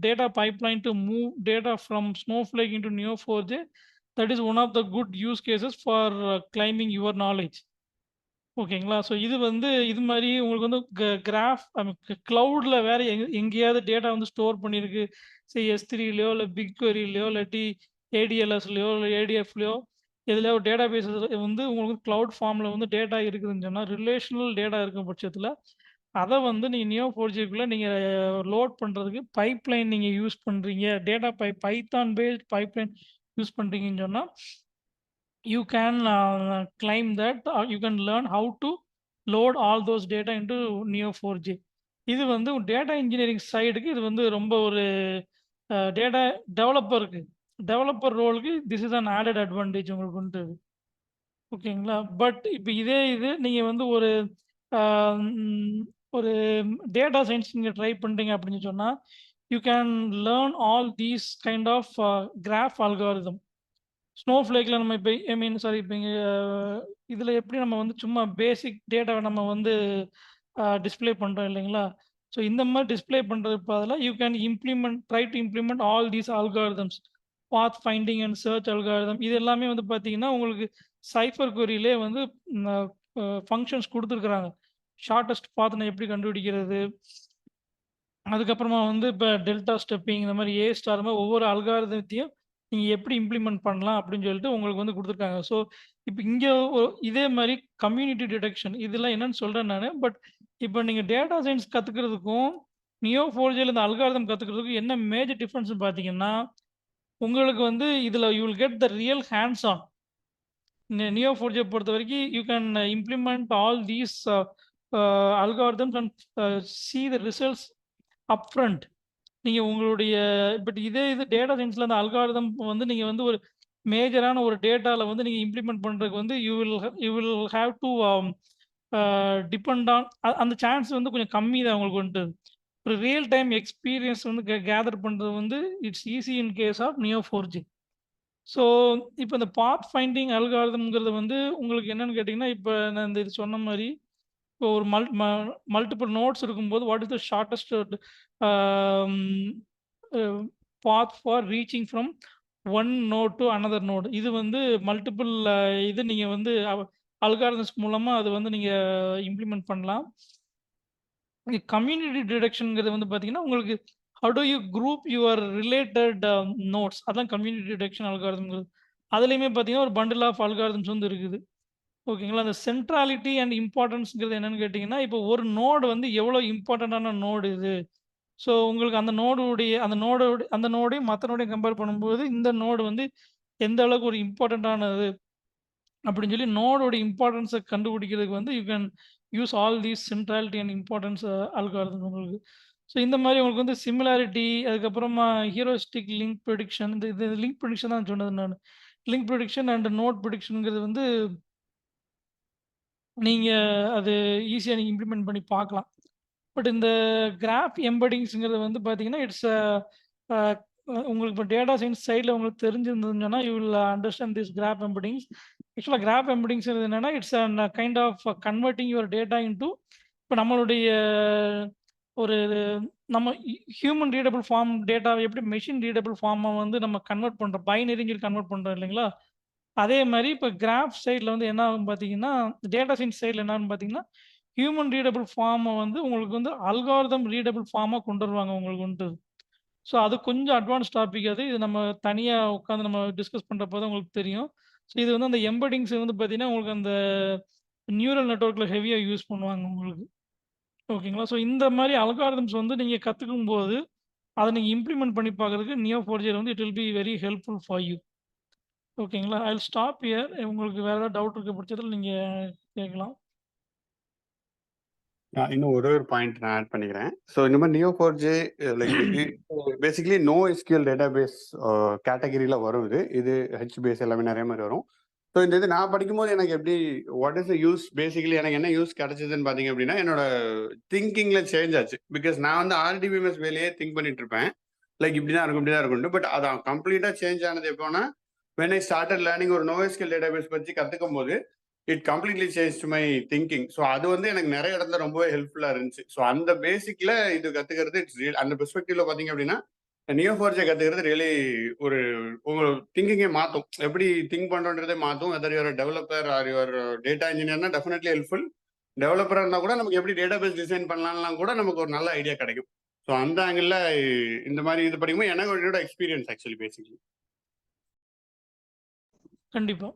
data pipeline to move data from Snowflake into Neo 4J, that is one of the good use cases for climbing your knowledge. ஓகேங்களா? So இது வந்து இது மாரி உங்களுக்கு வந்து கிராஃப் கிளவுட்ல வேற எங்கேயாவது டேட்டா வந்து ஸ்டோர் பண்ணியிருக்கு. S3லயோ இல்ல பிக்வெரிலயோ இல்லாட்டி ADLSலயோ இல்ல ADFலயோ எதுலயோ ஒரு டேட்டாபேஸ் வந்து உங்களுக்கு கிளவுட் ஃபார்ம்ல வந்து டேட்டா இருக்குதுன்னு சொன்னா, ரிலேஷனல் டேட்டா இருக்கும் பட்சத்துல, அத வந்து நீங்க நியோ 4Jக்குள்ள நீங்க லோட் பண்றதுக்கு பைப்லைன் நீங்க யூஸ் பண்றீங்க. Data Python based pipeline use பண்றீங்கன்னு சொன்னா, you can claim that you can learn how to load all those data into Neo 4J. இது வந்து டேட்டா இன்ஜினியரிங் சைடுக்கு இது வந்து ரொம்ப ஒரு டேட்டா டெவலப்பர் ரோலுக்கு this is an added advantage உங்களுக்கு வந்து. ஓகேங்களா? பட் இப்போ இதே இது நீங்க வந்து ஒரு டேட்டா சயின்ஸ் நீங்க ட்ரை பண்றீங்க அப்படின்னு சொன்னா, you can learn all these kind of graph algorithm. ஸ்னோஃப்ளேக்ல நம்ம இப்போ ஐ மீன் சாரி இப்போ இங்கே இதில் எப்படி நம்ம வந்து சும்மா பேசிக் டேட்டாவை நம்ம வந்து டிஸ்ப்ளே பண்ணுறோம் இல்லைங்களா? ஸோ இந்த மாதிரி டிஸ்ப்ளே பண்ணுறதுக்கு பதிலாக you can try to implement all these algorithms path finding and search algorithm இது எல்லாமே வந்து பார்த்தீங்கன்னா உங்களுக்கு சைஃபர் கொரியிலே வந்து ஃபங்க்ஷன்ஸ் கொடுத்துருக்குறாங்க. ஷார்ட்டஸ்ட் பாத்னை எப்படி கண்டுபிடிக்கிறது, அதுக்கப்புறமா வந்து இப்போ டெல்டா ஸ்டெப்பிங் இந்த மாதிரி ஏ ஸ்டார் மாதிரி ஒவ்வொரு அல்காரிதத்தையும் நீங்கள் எப்படி இம்ப்ளிமெண்ட் பண்ணலாம் அப்படின்னு சொல்லிட்டு உங்களுக்கு வந்து கொடுத்துருக்காங்க. ஸோ இப்போ இங்கே இதே மாதிரி கம்யூனிட்டி டிடெக்ஷன் இதெல்லாம் என்னன்னு சொல்கிறேன் நான். பட் இப்போ நீங்கள் டேட்டா சயின்ஸ் கற்றுக்கிறதுக்கும் Neo4j இந்த அல்காரிதம் கற்றுக்கிறதுக்கும் என்ன மேஜர் டிஃப்ரென்ஸ் பார்த்தீங்கன்னா, உங்களுக்கு வந்து இதில் you will get the real hands on. Neo4j பொறுத்த வரைக்கும் you can implement all these algorithms and see the results upfront. நீங்க உங்களுடைய பட் இது டேட்டா சயின்ஸ்ல அந்த அல்காரிதம் வந்து நீங்க வந்து ஒரு மேஜரான ஒரு டேட்டால வந்து நீங்க இம்ப்ளிமெண்ட் பண்றதுக்கு வந்து you will have to depend on அந்த சான்ஸ் வந்து கொஞ்சம் கம்மி தான் உங்களுக்கு வந்துட்டு. ஒரு ரியல் டைம் எக்ஸ்பீரியன்ஸ் வந்து கேதர் பண்றது வந்து it's easy in case of Neo4j. So இப்போ இந்த பாத் ஃபைண்டிங் அல்காரிதம்ங்கிறது வந்து உங்களுக்கு என்னன்னு கேட்டிங்கன்னா, இப்போ நான் இந்த இது சொன்ன மாதிரி இப்போ ஒரு மல்டிபிள் நோட்ஸ் இருக்கும்போது what is the shortest path for reaching from one node to another node. இது வந்து மல்டிபிள் இது நீங்கள் வந்து அல்காரிதம்ஸ் மூலமாக அது வந்து நீங்கள் இம்ப்ளிமெண்ட் பண்ணலாம். கம்யூனிட்டி டிடெக்ஷனுங்கிறது வந்து பார்த்தீங்கன்னா உங்களுக்கு how do you group your related nodes, அதான் கம்யூனிட்டி டிடெக்ஷன் அல்காரிதம்ங்கிறது. அதுலேயுமே பார்த்தீங்கன்னா ஒரு பண்டில் ஆஃப் அல்காரிதம்ஸ் வந்து இருக்குது. ஓகேங்களா. அந்த சென்ட்ராலிட்டி அண்ட் இம்பார்ட்டன்ஸ்ங்கிறது என்னன்னு கேட்டிங்கன்னா, இப்போ ஒரு நோடு வந்து எவ்வளோ இம்பார்ட்டண்ட்டான நோடு இது. ஸோ உங்களுக்கு அந்த நோடையும் மற்ற நோடையும் கம்பேர் பண்ணும்போது இந்த நோடு வந்து எந்த அளவுக்கு ஒரு இம்பார்ட்டண்ட்டானது அப்படின்னு சொல்லி நோடோட இம்பார்ட்டன்ஸை கண்டுபிடிக்கிறதுக்கு வந்து you can use all these centrality and importance algorithm உங்களுக்கு. ஸோ இந்த மாதிரி உங்களுக்கு வந்து சிமிலாரிட்டி, அதுக்கப்புறமா ஹீரோஸ்டிக் லிங்க் ப்ரெடிக்ஷன், இது லிங்க் ப்ரெடிக்ஷன் தான் சொன்னது நான். லிங்க் ப்ரெடிக்ஷன் அண்ட் நோட் ப்ரெடிக்ஷனுங்கிறது வந்து நீங்கள் அது ஈஸியாக நீங்கள் இம்ப்ளிமெண்ட் பண்ணி பார்க்கலாம். பட் இந்த கிராஃப் எம்படிங்ஸுங்கிறது வந்து பார்த்தீங்கன்னா இட்ஸ் உங்களுக்கு இப்போ டேட்டா சயின்ஸ் சைடில் உங்களுக்கு தெரிஞ்சிருந்ததுன்னு சொன்னால் you will understand this graph embeddings. ஆக்சுவலாக கிராஃப் எம்படிங்ஸ் என்னென்னா it's kind of converting your data into இப்போ நம்மளுடைய ஒரு நம்ம ஹியூமன் ரீடபிள் ஃபார்ம் டேட்டாவை எப்படி மெஷின் ரீடபிள் ஃபார்மை வந்து நம்ம கன்வெர்ட் பண்ணுறோம், பைனரின்னு சொல்லி கன்வெர்ட் பண்ணுறோம் இல்லைங்களா. அதே மாதிரி இப்போ கிராஃப் சைடில் வந்து என்ன ஆகும் பார்த்தீங்கன்னா, டேட்டா சயின்ஸ் சைடில் என்னன்னு பார்த்தீங்கன்னா ஹியூமன் ரீடபிள் ஃபார்மை வந்து உங்களுக்கு வந்து அல்காரிதம் ரீடபிள் ஃபார்மாக கொண்டு வருவாங்க உங்களுக்கு வந்துட்டு. ஸோ அது கொஞ்சம் அட்வான்ஸ் டாபிக். அது இது நம்ம தனியாக உட்காந்து நம்ம டிஸ்கஸ் பண்ணுறப்போ தான் உங்களுக்கு தெரியும். ஸோ இது வந்து அந்த எம்படிங்ஸ் வந்து பார்த்தீங்கன்னா உங்களுக்கு அந்த நியூரல் நெட்வொர்க்கில் ஹெவியாக யூஸ் பண்ணுவாங்க உங்களுக்கு. ஓகேங்களா. ஸோ இந்த மாதிரி அல்காரிதம்ஸ் வந்து நீங்கள் கற்றுக்கும் போது அதை நீங்கள் இம்ப்ளிமெண்ட் பண்ணி பார்க்குறதுக்கு Neo4j வந்து it will be very helpful for you. ஓகேங்களா. I will stop here. உங்களுக்கு வேறு ஏதாவது டவுட் இருக்க பட்சத்தில் நீங்கள் கேட்கலாம். இன்னும் ஒரு பாயிண்ட் நான் ஆட் பண்ணிக்கிறேன். ஸோ இந்த மாதிரி Neo4j like basically no SQL database கேட்டகரியில் வரும். இது ஹெச்பேஸ் எல்லாமே நிறைய மாதிரி வரும். ஸோ இந்த இது நான் படிக்கும்போது எனக்கு எப்படி what is the use, basically எனக்கு என்ன யூஸ் கிடைச்சதுன்னு பார்த்தீங்க அப்படின்னா என்னோட திங்கிங்கில் சேஞ்ச் ஆச்சு. பிகாஸ் நான் வந்து RDBMS வேலையே திங்க் பண்ணிட்டு இருப்பேன், லைக் இப்படி தான் இருக்கும் இப்படி தான் இருக்கும். பட் அது கம்ப்ளீட்டாக சேஞ்ச் ஆனது எப்போனா when I started learning ஒரு NoSQL டேட்டாபேஸ் பற்றி கற்றுக்கும் போது it completely change my thinking. So அது வந்து எனக்கு நிறைய இடத்துல ரொம்பவே ஹெல்ப்ஃபுல்லாக இருந்துச்சு. ஸோ அந்த பேசிக்கில் இது கற்றுக்கிறது இட்ஸ் ரியல். அந்த பெர்ஸ்பெக்டிவ்ல பார்த்தீங்க அப்படின்னா Neo4j கற்றுக்கிறது ரியலி ஒரு உங்களோட திங்கிங்கே மாற்றும், எப்படி திங்க் பண்ணுறன்றதே மாற்றும். Whether your developer or your data இன்ஜினியர்னா டெஃபினெட்லி ஹெல்ப்ஃபுல். டெவலப்பராக இருந்தால் கூட நமக்கு எப்படி டேட்டாபேஸ் டிசைன் பண்ணலாம்லாம் கூட நமக்கு ஒரு நல்ல ஐடியா கிடைக்கும். ஸோ அந்த ஆங்கிளில் இந்த மாதிரி இது படிக்கும்போது எனக்கு என்னோட எக்ஸ்பீரியன்ஸ் ஆக்சுவலி பேசிக்கலி. கண்டிப்பாக.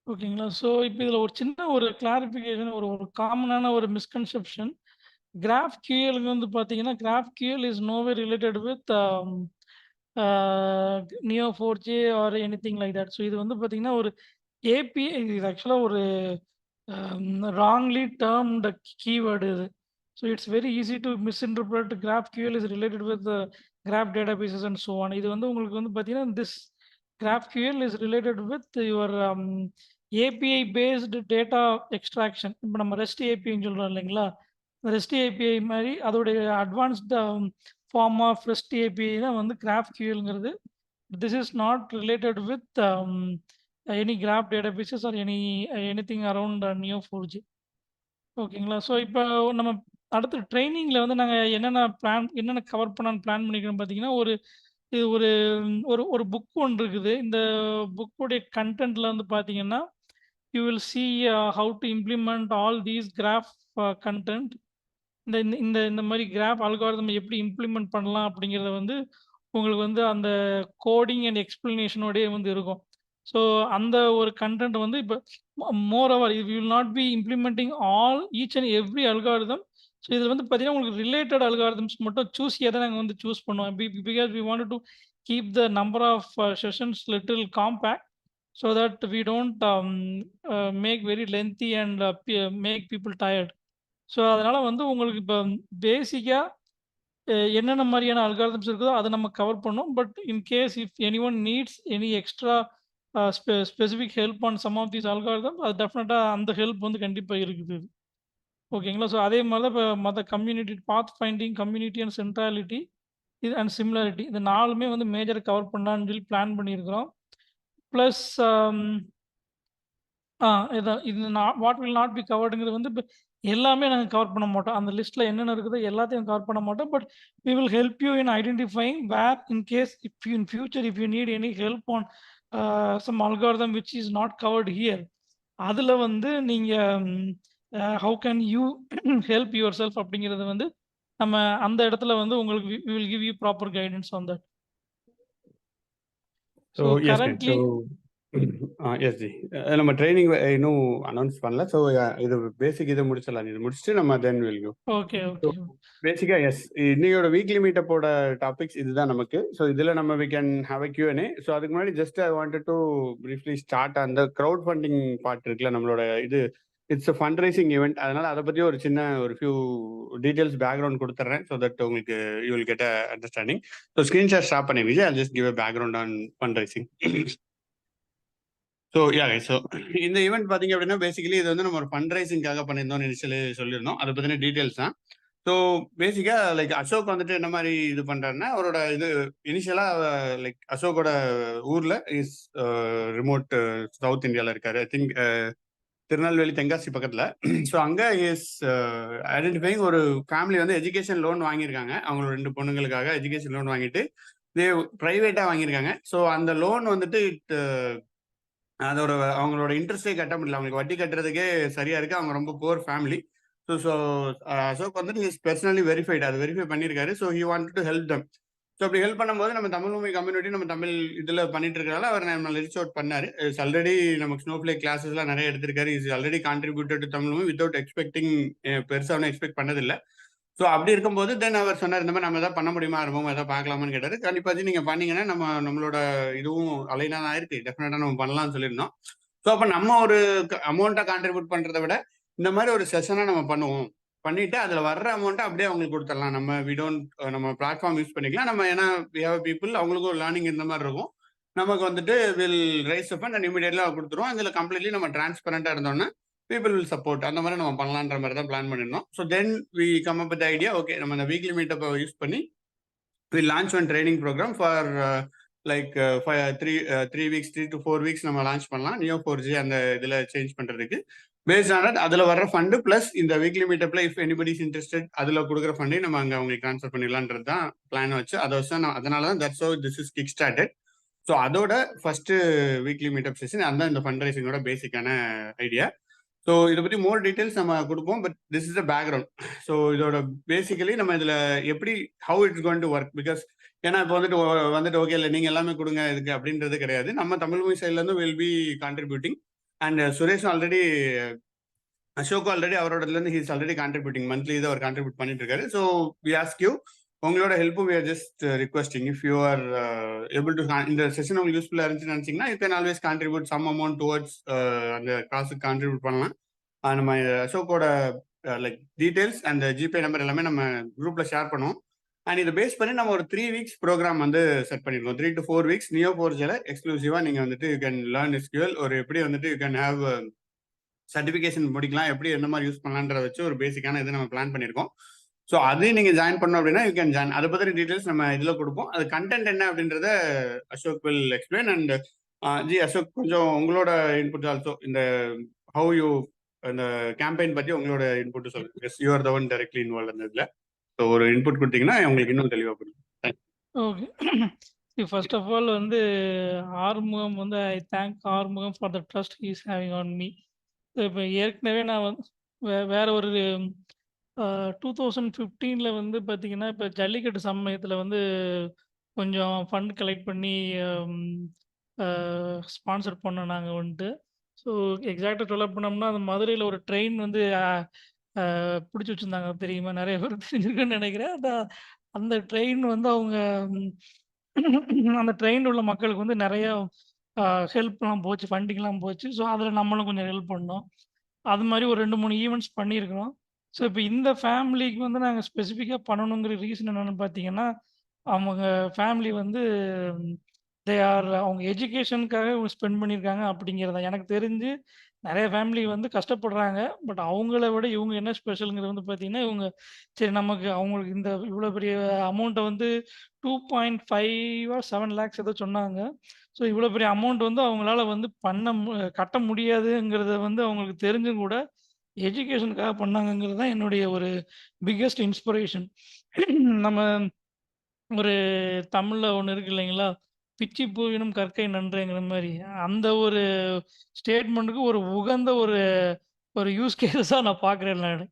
ஓகேங்களா. ஸோ இப்போ இதில் ஒரு சின்ன ஒரு கிளாரிஃபிகேஷன், ஒரு காமனான ஒரு மிஸ்கன்செப்ஷன். GraphQL வந்து பார்த்தீங்கன்னா GraphQL is no way related with Neo4j or anything like that. So இது வந்து பார்த்தீங்கன்னா ஒரு API, இது ஆக்சுவலாக ஒரு ராங்லி டேர்ம்டு கீவேர்டு இது. So it's very easy to misinterpret. GraphQL is related with graph databases and so on. இது வந்து உங்களுக்கு வந்து பார்த்தீங்கன்னா this GraphQL is related with your API based data extraction. இப்போ நம்ம REST APIன்னு சொல்கிறோம் இல்லைங்களா. REST API மாதிரி அதோடைய advanced form of REST API தான் வந்து GraphQLங்கிறது. This is not related with any graph databases or anything around Neo4j. ஓகேங்களா. ஸோ இப்போ நம்ம அடுத்து ட்ரெய்னிங்ல வந்து நாங்க என்னென்ன கவர் பண்ணலான்னு பிளான் பண்ணியிருக்கிறோம் பார்த்தீங்கன்னா, இது ஒரு ஒரு புக் ஒண்ணு இருக்குது. இந்த புக்குடைய கன்டென்ட்ல வந்து பார்த்தீங்கன்னா, you will see how to implement all these graph content. இந்த இந்த இந்த இந்த மாரி கிராஃப் அல்காரிதம் எப்படி இம்ப்ளிமெண்ட் பண்ணலாம் அப்படிங்கிறத வந்து உங்களுக்கு வந்து அந்த கோடிங் அண்ட் எக்ஸ்ப்ளனேஷனோடயே வந்து இருக்கும். ஸோ அந்த ஒரு கன்டென்ட் வந்து இப்போ more over we will not be implementing each and every algorithm. So இதில் வந்து பார்த்தீங்கன்னா உங்களுக்கு ரிலேட்டட் அல்காரிதம்ஸ் மட்டும் எதை நாங்கள் வந்து சூஸ் பண்ணுவோம். Because we want to keep the number of sessions little compact so that we don't make very lengthy and make people tired. So அதனால வந்து உங்களுக்கு இப்போ பேசிக்கா என்னென்ன மாரியான அல்காரிதம்ஸ் இருக்குதோ அத நம்ம கவர் பண்ணோம். But in case if anyone needs any extra specific help on some of these algorithm அது டெஃபினட்டா அந்த ஹெல்ப் வந்து கண்டிப்பா இருக்குது. ஓகேங்களா? ஸோ அதே மாரி தான் இப்ப மத்த community path finding, community and centrality and similarity இது 4மே வந்து மேஜரா கவர் பண்ணலான்னு சொல்லி பிளான் பண்ணியிருக்கிறோம். பிளஸ் இதான் இது வாட் வில் நாட் பி கவர்டுங்கிறது வந்து இப்ப எல்லாமே நாங்க கவர் பண்ண மாட்டோம். அந்த லிஸ்ட்ல என்னென்ன இருக்குதோ எல்லாத்தையும் கவர் பண்ண மாட்டோம். But we will help you in identifying where in case if you in future if you need any help on some algorithm which is not covered here. அதுல வந்து நீங்க how can you help yourself அப்படிங்கிறது வந்து நம்ம அந்த இடத்துல வந்து உங்களுக்கு we will give you proper guidance on that. So so yes currently yes ji நம்ம ட்ரைனிங் இன்னும் அனௌன்ஸ் பண்ணல. ஸோ இது பேசிக் இதை முடிச்சிடலாம். இது முடிச்சுட்டு நம்ம then will go. Okay so okay பேசிக்கா எஸ் இன்னையோட வீக்லி மீட்டப்போட டாபிக்ஸ் இதுதான் நமக்கு. ஸோ இதுல நம்ம we can have a Q&A. So அதுக்கு முன்னாடி just I wanted to briefly start அந்த க்ரௌட் ஃபண்டிங் பார்ட் இருக்குல்ல நம்மளோட இது இட்ஸ் ஃபண்ட் ரைசிங் ஈவெண்ட். அதனால அதை பத்தி ஒரு ஃபியூ டீடைல்ஸ் பேக்ரவுண்ட் கொடுத்துட்றேன். ஸோ தட் உங்களுக்கு you will get a understanding. So screen share stop பண்ணி Vijay, I'll just give a background on fundraising. So so இந்த ஈவெண்ட் பார்த்தீங்க அப்படின்னா பேசிக்கலி இது வந்து நம்ம ஒரு ஃபண்ட் ரைசிங்காக பண்ணியிருந்தோம் இனிஷியலி சொல்லியிருந்தோம். அதை பற்றின டீட்டெயில்ஸ் தான். ஸோ பேசிக்காக லைக் அசோக் வந்துட்டு என்ன மாதிரி இது பண்ணுறாருன்னா அவரோட இது இனிஷியலாக லைக் அசோக்கோட ஊரில் இஸ் ரிமோட் சவுத் இந்தியாவில் இருக்காரு. ஐ திங்க் திருநெல்வேலி தென்காசி பக்கத்தில். ஸோ அங்கே இஸ் ஐடென்டிஃபைங் ஒரு ஃபேமிலி வந்து எஜுகேஷன் லோன் வாங்கியிருக்காங்க. அவங்களோட 2 பொண்ணுங்களுக்காக எஜுகேஷன் லோன் வாங்கிட்டு ப்ரைவேட்டாக வாங்கியிருக்காங்க. ஸோ அந்த லோன் வந்துட்டு அதோட அவங்களோட இன்ட்ரெஸ்டே கட்ட முடியல. அவங்களுக்கு வட்டி கட்டுறதுக்கே சரியா இருக்கு. அவங்க ரொம்ப புவர் ஃபேமிலி. ஸோ அசோக் வந்துட்டு இஸ் பர்சனலி வெரிஃபைடு, அது வெரிஃபை பண்ணியிருக்காரு. So he wanted to help them. So அப்படி ஹெல்ப் பண்ணும்போது நம்ம தமிழ் மூவி கம்யூனிட்டி நம்ம தமிழ் இதில் பண்ணிட்டு இருக்கனால அவர் நம்ம ரீச் அவுட் பண்ணாரு. இஸ் ஆல்ரெடி நமக்கு ஸ்னோஃப்ளேக் கிளாஸஸ்லாம் நிறைய எடுத்திருக்காரு. Is already contributed to Tamil movie without expecting, பெருசாக ஒன்றும் எக்ஸ்பெக்ட் பண்ணதில்லை. ஸோ அப்படி இருக்கும்போது தென் அவர் சொன்னார் இந்த மாதிரி நம்ம எதாவது பண்ண முடியுமா, ரொம்ப எதாவது பார்க்கலாமான்னு கேட்டாரு. கண்டிப்பாக நீங்கள் பண்ணீங்கன்னா நம்மளோட இதுவும் அலைனா தான் இருக்கு, டெஃபினட்டாக நம்ம பண்ணலாம்னு சொல்லியிருந்தோம். ஸோ அப்போ நம்ம ஒரு அமௌண்ட்டை கான்ட்ரிபியூட் பண்ணுறதை விட இந்த மாதிரி ஒரு செஷனாக நம்ம பண்ணுவோம். பண்ணிட்டு அதில் வர்ற அமௌண்ட்டை அப்படியே அவங்களுக்கு கொடுத்துடலாம். நம்ம பிளாட்ஃபார்ம் யூஸ் பண்ணிக்கலாம். நம்ம ஏன்னா we have people அவங்களுக்கும் லேர்னிங் இந்த மாதிரி இருக்கும். நமக்கு வந்துட்டு வில் ரைஸ் அப் அண்ட் இமீடியட்லாம் கொடுத்துருவோம். இதில் கம்ப்ளீட்லி நம்ம டிரான்ஸ்பரண்டாக இருந்தோம்னா பீப்புள் வில் சப்போர்ட். அந்த மாதிரி நம்ம பண்ணலான்ற மாதிரி தான் பிளான் பண்ணியிருந்தோம். So then we come up with idea, okay நம்ம இந்த வீக்லி மீட்டப்பை யூஸ் பண்ணி we launch one training program for like 3 weeks 3 to 4 weeks நம்ம லான்ச் பண்ணலாம். Neo4j அந்த இதில் சேஞ்ச் பண்ணுறதுக்கு பேஸ்ட் ஆன் அதில் வர்ற ஃபண்டு ப்ளஸ் இந்த வீக்லி மீட்டப்பில் இஃப் எனிபடி இஸ் இன்ட்ரெஸ்டட் அதில் கொடுக்குற ஃபண்டையும் நம்ம அங்கே அவங்களுக்கு ட்ரான்ஸ்ஃபர் பண்ணிடலான்றது தான் பிளான் வச்சு அதை வச்சு அதனால தான் that's how this is kick started. So அதோட ஃபர்ஸ்ட் வீக்லி மீட்டப் செஷன் அந்த இந்த ஃபண்ட் ரைசிங்கோட பேசிக்கான ஐடியா. ஸோ இதை பற்றி மோர் டீட்டெயில்ஸ் நம்ம கொடுப்போம். But this is the background. So இதோட பேசிக்கலி நம்ம இதில் எப்படி how it's going to work, because ஏன்னா இப்போ வந்துட்டு ஓகே இல்லை நீங்கள் எல்லாமே கொடுங்க இதுக்கு அப்படின்றது கிடையாது. நம்ம தமிழ் மூவி சைட்லேருந்து will be contributing and Suresh already Ashok already அவரோடதுலேருந்து ஹீஸ் ஆல்ரெடி கான்ட்ரிபியூட்டிங் மந்த்லி இதை அவர் கான்ட்ரிபியூட் பண்ணிட்டு இருக்காரு. ஸோ வி ஆஸ்க் யூ உங்களோட ஹெல்ப்பும் we are just requesting if you are able to இந்த செஷன் உங்களுக்கு யூஸ்ஃபுல்லாக இருந்துச்சுன்னு நினச்சிங்கன்னா you can always contribute some amount towards அந்த காசுக்கு கான்ட்ரிபியூட் பண்ணலாம். நம்ம அசோக்கோட லைக் டீட்டெயில்ஸ் அந்த ஜிபே நம்பர் எல்லாமே நம்ம குரூப்பில் ஷேர் பண்ணுவோம். அண்ட் இதை பேஸ் பண்ணி நம்ம ஒரு 3 weeks ப்ரோக்ராம் வந்து செட் பண்ணியிருக்கோம். 3 to 4 weeks Neo4j எக்ஸ்க்ளூசிவாக நீங்கள் வந்துட்டு யூ கேன் லேர்ன் SQL ஒரு எப்படி வந்துட்டு யூ கேன் ஹேவ் சர்டிஃபிகேஷன் முடிக்கலாம், எப்படி என்ன மாதிரி யூஸ் பண்ணலான்றத வச்சு ஒரு பேசிக்கான இது நம்ம பிளான் பண்ணியிருக்கோம். ஸோ அதையும் நீங்கள் ஜாயின் பண்ணோம் அப்படின்னா யூ கேன் ஜாயின். அதை பற்றி டீட்டெயில்ஸ் நம்ம இதில் கொடுப்போம். அது கண்டென்ட் என்ன அப்படின்றத Ashok will explain. And ji Ashok கொஞ்சம் உங்களோட இன்புட் ஆல்சோ இந்த ஹவு யூ அந்த கேம்பெயின் பத்தி உங்களோட இன்புட் சொல்லுங்க. Yes, you are the one directly involve அந்த இதுல. ஸோ ஒரு இன்புட் கொடுத்தீங்கன்னா உங்களுக்கு இன்னும் தெளிவாக புரியும். ஓகே. ஃபர்ஸ்ட் ஆஃப் ஆல் வந்து ஆறுமுகம் வந்து I thank Arumugam for the trust he is having on me. இப்போ ஏற்கனவே நான் வந்து வேற ஒரு 2015 வந்து பார்த்தீங்கன்னா, இப்போ ஜல்லிக்கட்டு சமயத்தில் வந்து கொஞ்சம் ஃபண்ட் கலெக்ட் பண்ணி ஸ்பான்சர் பண்ணோம் நாங்கள் வந்துட்டு. ஸோ எக்ஸாக்டாக சொல்ல போனோம்னா, அந்த மதுரையில் ஒரு ட்ரெயின் வந்து பிடிச்சி வச்சுருந்தாங்க தெரியுமா? நிறைய பேர் தெரிஞ்சிருக்குன்னு நினைக்கிறேன். அந்த ட்ரெயின் வந்து அவங்க அந்த ட்ரெயின்ல உள்ள மக்களுக்கு வந்து நிறைய ஹெல்ப்லாம் போச்சு, ஃபண்டிங்லாம் போச்சு. ஸோ அதில் நம்மளும் கொஞ்சம் ஹெல்ப் பண்ணோம். அது மாதிரி ஒரு 2, 3 ஈவெண்ட்ஸ் பண்ணியிருக்கிறோம். ஸோ இப்போ இந்த ஃபேமிலிக்கு வந்து நாங்கள் ஸ்பெசிஃபிக்காக பண்ணணுங்கிற ரீசன் என்னென்னு பார்த்தீங்கன்னா, அவங்க ஃபேமிலி வந்து அவங்க எஜுகேஷனுக்காக ஸ்பெண்ட் பண்ணியிருக்காங்க அப்படிங்கிறது தான். எனக்கு தெரிஞ்சு நிறைய ஃபேமிலி வந்து கஷ்டப்படுறாங்க. பட் அவங்கள விட இவங்க என்ன ஸ்பெஷல்ங்கிறது வந்து பார்த்தீங்கன்னா, இவங்க சரி நமக்கு அவங்களுக்கு இந்த இவ்வளோ பெரிய அமௌண்ட்டை வந்து 2.5 ஆர் 7 லேக்ஸ் ஏதோ சொன்னாங்க. ஸோ இவ்வளோ பெரிய அமௌண்ட் வந்து அவங்களால வந்து கட்ட முடியாதுங்கிறத வந்து அவங்களுக்கு தெரிஞ்சும் கூட எஜுகேஷனுக்காக பண்ணாங்கங்கிறது தான் என்னுடைய ஒரு பிக்கெஸ்ட் இன்ஸ்பிரேஷன். நம்ம ஒரு தமிழ்ல ஒண்ணு இருக்கு இல்லைங்களா? "பிச்சி பூவினும் கற்கை நன்றுங்கிற" மாரி. அந்த ஒரு ஸ்டேட்மெண்ட்டுக்கு ஒரு உகந்த ஒரு ஒரு யூஸ் கேஸஸா நான் பார்க்குறேன் நானு.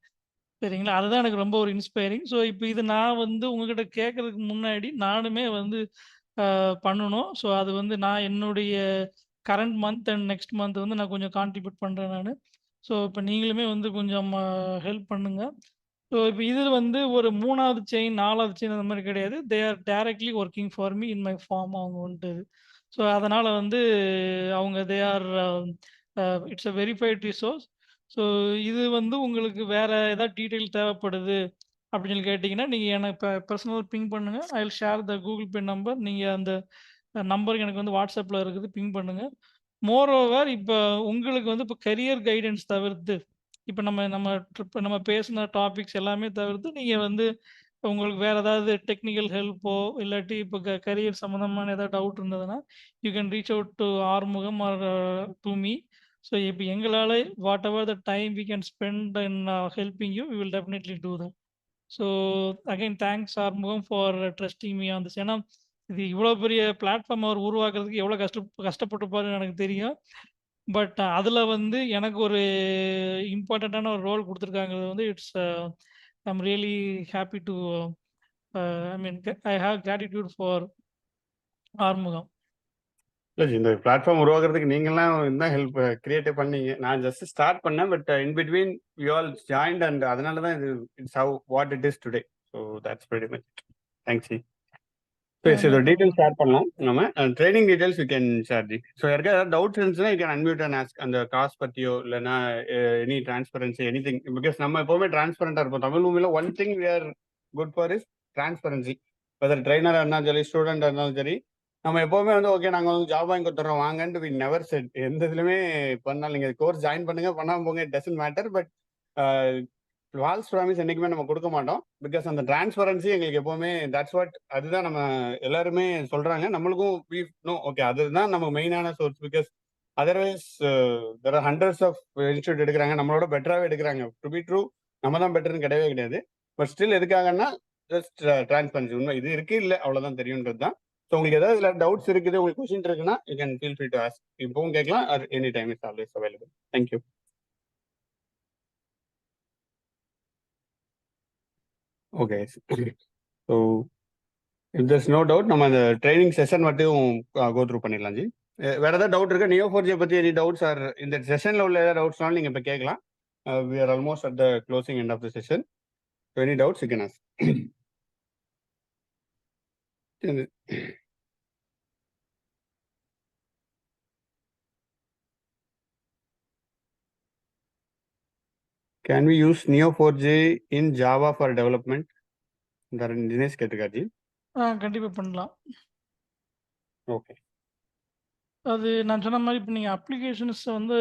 சரிங்களா? அதுதான் எனக்கு ரொம்ப ஒரு இன்ஸ்பைரிங். ஸோ, இப்ப இது நான் வந்து உங்ககிட்ட கேட்கறதுக்கு முன்னாடி நானுமே வந்து பண்ணணும். ஸோ, அது வந்து நான் என்னுடைய current month and next month வந்து நான் கொஞ்சம் கான்ட்ரிபியூட் பண்றேன் நானு. ஸோ, இப்ப நீங்களுமே வந்து கொஞ்சம் ஹெல்ப் பண்ணுங்க. ஸோ, இப்ப இது வந்து ஒரு 3வது செயின், 4வது செயின் அந்த மாரி கிடையாது. They are directly working for me in my firm அவங்க வந்துட்டு. ஸோ, அதனால வந்து அவங்க they are it's a verified resource. So, இது வந்து உங்களுக்கு வேற ஏதாவது டீட்டெயில் தேவைப்படுது அப்படின்னு சொல்லி கேட்டீங்கன்னா, நீங்க எனக்கு பெர்சனல் பிங் பண்ணுங்க. I will share the Google Pay number. நீங்க அந்த நம்பருக்கு எனக்கு வந்து WhatsAppல இருக்குது. பிங் பண்ணுங்க. மோர் ஓவர் இப்ப உங்களுக்கு வந்து இப்ப கரியர் கைடன்ஸ் தவிர்த்து, இப்ப நம்ம நம்ம ட்ரிப் நம்ம பேசின டாபிக்ஸ் எல்லாமே தவிர்த்து, நீங்க வந்து உங்களுக்கு வேற ஏதாவது டெக்னிக்கல் ஹெல்ப்போ, இல்லாட்டி இப்ப கரியர் சம்மந்தமான ஏதாவது டவுட் இருந்ததுன்னா, you can reach out to Arumugam or to me. So இப்ப எங்களால whatever the time we can spend in helping you, we will definitely do that. So again thanks Arumugam for trusting me on this. ஏன்னா இது இவ்வளோ பெரிய platform அவர் உருவாக்குறதுக்கு எவ்வளோ கஷ்டப்பட்டுருப்பாருன்னு எனக்கு தெரியும். பட் அதில வந்து எனக்கு ஒரு இம்பார்ட்டன்ட்டான ஒரு ரோல் குடுத்துருக்காங்கிறது வந்து I am really happy to I mean I have gratitude for Arumugam. இல்ல ஜி, இந்த பிளாட்ஃபார்ம் உருவாக்குறதுக்கு நீங்கலாம் தான் ஹெல்ப் கிரியேட் பண்ணீங்க. நான் ஜஸ்ட் ஸ்டார்ட் பண்ணேன். But in between you all joint and அதனால தான் இது it's how what it is today. So that's very much. Thanks ji. So No இதோட டீட்டெயில் problem. ஷேர் பண்ணலாம் நம்ம. Training details you can share ji. So யாருக்கா ஏதாவது doubts இருந்துச்சுன்னா you can unmute and ask. அந்த காஸ்ட் பற்றியோ இல்லைன்னா எனி டிரான்ஸ்பரன்சி எனிதிங். பிகாஸ் நம்ம எப்போவுமே டிரான்ஸ்பரண்டாக இருப்போம். தமிழ் மூவியில் one thing we are good for is transparency. Whether ட்ரைனராக இருந்தாலும் சரி, ஸ்டூடெண்டாக இருந்தாலும் சரி, நம்ம எப்போவுமே வந்து ஓகே நாங்கள் வந்து ஜாப் வாங்கி கொடுத்துட்றோம் வாங்கன்ட்டு வி நெவர் செட். எந்த இதுலையுமே பண்ணாலும் நீங்கள் கோர்ஸ் ஜாயின் பண்ணுங்க பண்ணாமல் போங்க, it doesn't matter. But false promise என்றைக்குமே நம்ம கொடுக்க மாட்டோம். பிகாஸ் அந்த டிரான்ஸ்பரன்சி எங்களுக்கு எப்போவுமே தட்ஸ் வாட், அதுதான் நம்ம எல்லாருமே சொல்கிறாங்க. நம்மளுக்கும் வி நோ ஓகே அதுதான் நம்ம மெயினான source. Because otherwise there are hundreds of institute எடுக்கிறாங்க, நம்மளோட பெட்டராகவே எடுக்கிறாங்க. டு பி ட்ரூ நம்ம தான் பெட்டர்னு கிடையவே கிடையாது. பட் ஸ்டில் எதுக்காகன்னா ஜஸ்ட் டிரான்ஸ்பரன்சி. உண்மை இது இருக்கு இல்லை அவ்வளோதான் தெரியுன்றது தான். ஸோ உங்களுக்கு ஏதாவது இதில் டவுட்ஸ் இருக்குது, உங்களுக்கு கொஸ்டின் இருக்குன்னா you can feel free to ask. இப்பவும் கேட்கலாம், or any time is always available. Thank you. Okay. So if there's no doubt நம்ம அந்த ட்ரைனிங் செஷன் மட்டும் கோ த்ரூ பண்ணிடலாம் ஜி. வேற ஏதாவது டவுட் இருக்கா Neo4j பற்றி? எனி டவுட்ஸ் ஆர் இந்த செஷனில் உள்ள ஏதாவது டவுட்ஸ்னாலும் நீங்கள் இப்போ கேட்கலாம். We are almost at the closing end of the session. So any doubts you can ask. Can we use Neo4j in Java for development? Dinesh கேட்டிருக்காரு ஜி. கண்டிப்பா பண்ணலாம். ஓகே. அது நான் சொன்ன மாரி இப்ப நீங்க அப்ளிகேஷன்ஸ் வந்து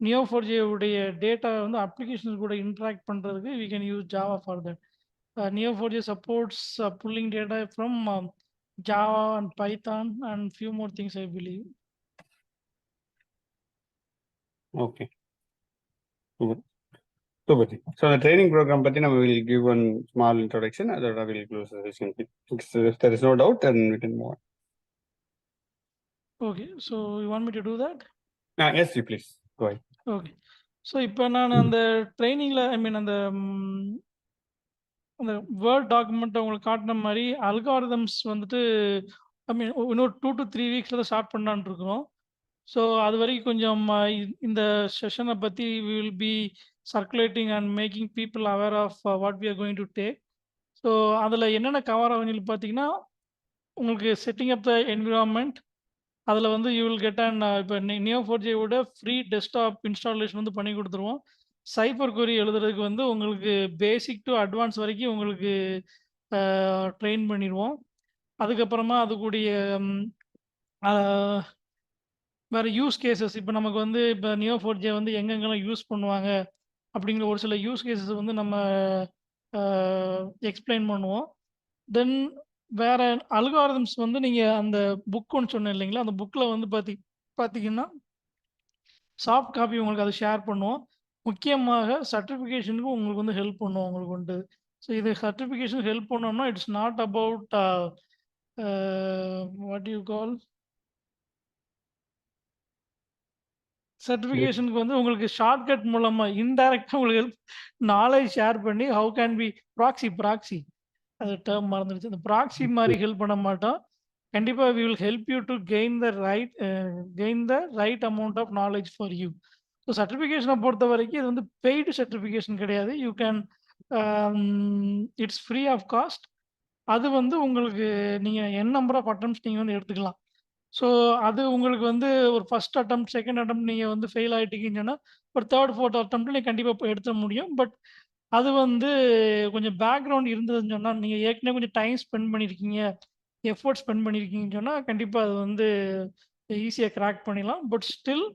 Neo4j உடைய டேட்டா வந்து அப்ளிகேஷன்ஸ் கூட இன்டராக்ட் பண்றதுக்கு we can use Java for that. Neo4j supports pulling data from Java and Python and few more things I believe. Okay. Super. So the training program பத்தி நம்ம will give one small introduction. அதோட will close the session. If there is no doubt, then we can move on. Okay, so you want me to do that? Yes, you please. Go ahead. Okay. So இப்போ நான் அந்த ட்ரைனிங்கில் அந்த word டாக்குமெண்ட்டை உங்களுக்கு காட்டின மாதிரி algorithms வந்துட்டு இன்னொரு 2 to 3 வீக்ஸில் தான் ஸ்டார்ட் பண்ணலான்னு இருக்கிறோம். ஸோ அது வரைக்கும் கொஞ்சம் இந்த செஷனை பற்றி we will be circulating and making people aware of what we are going to take. So அதில் என்னென்ன கவர் ஆகுன்னு பார்த்தீங்கன்னா, உங்களுக்கு செட்டிங் அப் த என்விரான்மெண்ட், அதில் வந்து யூ வில் கெட் அண்ட் இப்போ Neo4j ஃப்ரீ டெஸ்க்டாப் இன்ஸ்டாலேஷன் வந்து பண்ணி கொடுத்துருவோம். சைபர் கொரி எழுதுறதுக்கு வந்து உங்களுக்கு பேசிக் டு அட்வான்ஸ் வரைக்கும் உங்களுக்கு ட்ரெயின் பண்ணிடுவோம். அதுக்கப்புறமா அதுக்கூடிய வேறு யூஸ் கேசஸ், இப்போ நமக்கு வந்து இப்போ Neo4j வந்து எங்கெங்கெல்லாம் யூஸ் பண்ணுவாங்க அப்படிங்கிற ஒரு சில யூஸ் கேசஸ் வந்து நம்ம எக்ஸ்பிளைன் பண்ணுவோம். தென் வேற அல்காரிதம்ஸ் வந்து நீங்கள் அந்த புக் ஒன்று சொன்னேன் இல்லைங்களா, அந்த புக்கில் வந்து பார்த்தீங்கன்னா சாஃப்ட் காப்பி உங்களுக்கு அதை ஷேர் பண்ணுவோம். முக்கியமாக சர்டிஃபிகேஷனுக்கு உங்களுக்கு வந்து ஹெல்ப் பண்ணுவோம் உங்களுக்கு வந்து. ஸோ இது சர்டிஃபிகேஷன் ஹெல்ப் பண்ணோம்னா it's not about what you call சர்டிஃபிகேஷனுக்கு வந்து உங்களுக்கு ஷார்ட்கட் மூலமாக இன்டைரக்டாக உங்களுக்கு ஹெல்ப் நாலேஜ் ஷேர் பண்ணி ஹவு கேன் பி ப்ராக்ஸி அது டேர்ம் மறந்துடுச்சு. அந்த ப்ராக்ஸி மாதிரி ஹெல்ப் பண்ண மாட்டோம். கண்டிப்பாக we will help you to gain the right amount of knowledge for you. So சர்டிஃபிகேஷனை பொறுத்த வரைக்கும் இது வந்து பெய்டு சர்டிஃபிகேஷன் கிடையாது. You can it's free of cost. அது வந்து உங்களுக்கு நீங்கள் என் நம்பர் ஆஃப் அட்டம்ப்ட்ஸ் நீங்கள் வந்து எடுத்துக்கலாம். ஸோ அது உங்களுக்கு வந்து ஒரு ஃபர்ஸ்ட் அட்டெம்ப்ட், செகண்ட் அட்டெம்ப்ட் நீங்கள் வந்து ஃபெயில் ஆகிட்டீங்கன்னு சொன்னால் ஒரு தேர்ட், ஃபோர்த் அட்டெம்ப்ட்டில் நீங்கள் கண்டிப்பாக எடுத்துட முடியும். பட் அது வந்து கொஞ்சம் பேக்ரவுண்ட் இருந்ததுன்னு சொன்னால், நீங்கள் ஏற்கனவே கொஞ்சம் டைம் ஸ்பெண்ட் பண்ணியிருக்கீங்க, எஃபோர்ட் ஸ்பெண்ட் பண்ணியிருக்கீங்கன்னு சொன்னால் கண்டிப்பாக அது வந்து ஈஸியாக கிராக் பண்ணிடலாம். But still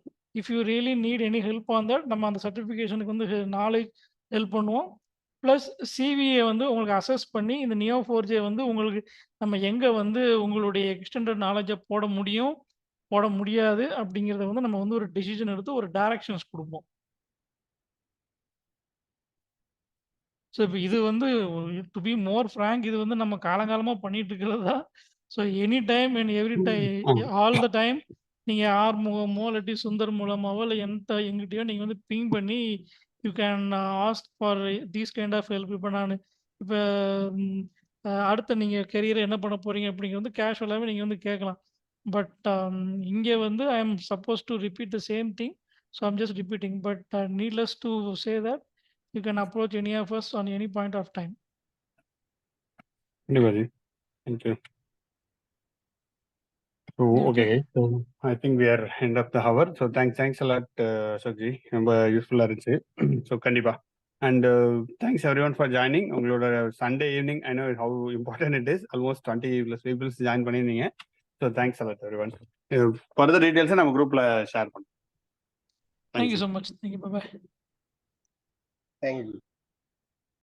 if you really need any help on that, நம்ம அந்த சர்டிஃபிகேஷனுக்கு வந்து நாலேஜ் ஹெல்ப் பண்ணுவோம். ப்ளஸ் சிவியை வந்து உங்களுக்கு அசஸ் பண்ணி இந்த Neo4j வந்து உங்களுக்கு நம்ம எங்கே வந்து உங்களுடைய எக்ஸ்டெண்டட் நாலேஜை போட முடியும், போட முடியாது அப்படிங்கிறத வந்து நம்ம வந்து ஒரு டெசிஷன் எடுத்து ஒரு டைரக்ஷன்ஸ் கொடுப்போம். ஸோ இப்போ இது வந்து டு பி மோர் ஃப்ராங்க், இது வந்து நம்ம காலங்காலமாக பண்ணிட்டு இருக்கிறது தான். So any time and every time all the time நீங்கள் யார் மூலமோ இல்லாட்டி சுந்தர் மூலமாவோ இல்லை எங்கிட்டயோ நீங்கள் வந்து பிங் பண்ணி you can ask for these kind of help. இப்போ நான் இப்போ அடுத்த நீங்கள் கெரியரை என்ன பண்ண போகிறீங்க அப்படிங்கிறது வந்து கேஷுவலாகவே நீங்கள் வந்து கேட்கலாம். பட் இங்கே வந்து I am suppose to repeat the same thing. So I'm just repeating. But needless to say that you can approach any of us on any point of time. Anybody? Thank you. So, okay. So I think we are end of the hour. So thanks a lot, Ashokji. ரொம்ப யூஸ்ஃபுல்லாக இருந்துச்சு. So கண்டிப்பாக. And thanks everyone for joining. உங்களோட Sunday evening I know how important it is. Almost 20+ peoples join பண்ணியிருந்தீங்க. So thanks a lot everyone. Further டீட்டெயில்ஸை நம்ம குரூப்பில் share பண்ணுறோம். Thank you so much. Thank you. Bye-bye. Thank you.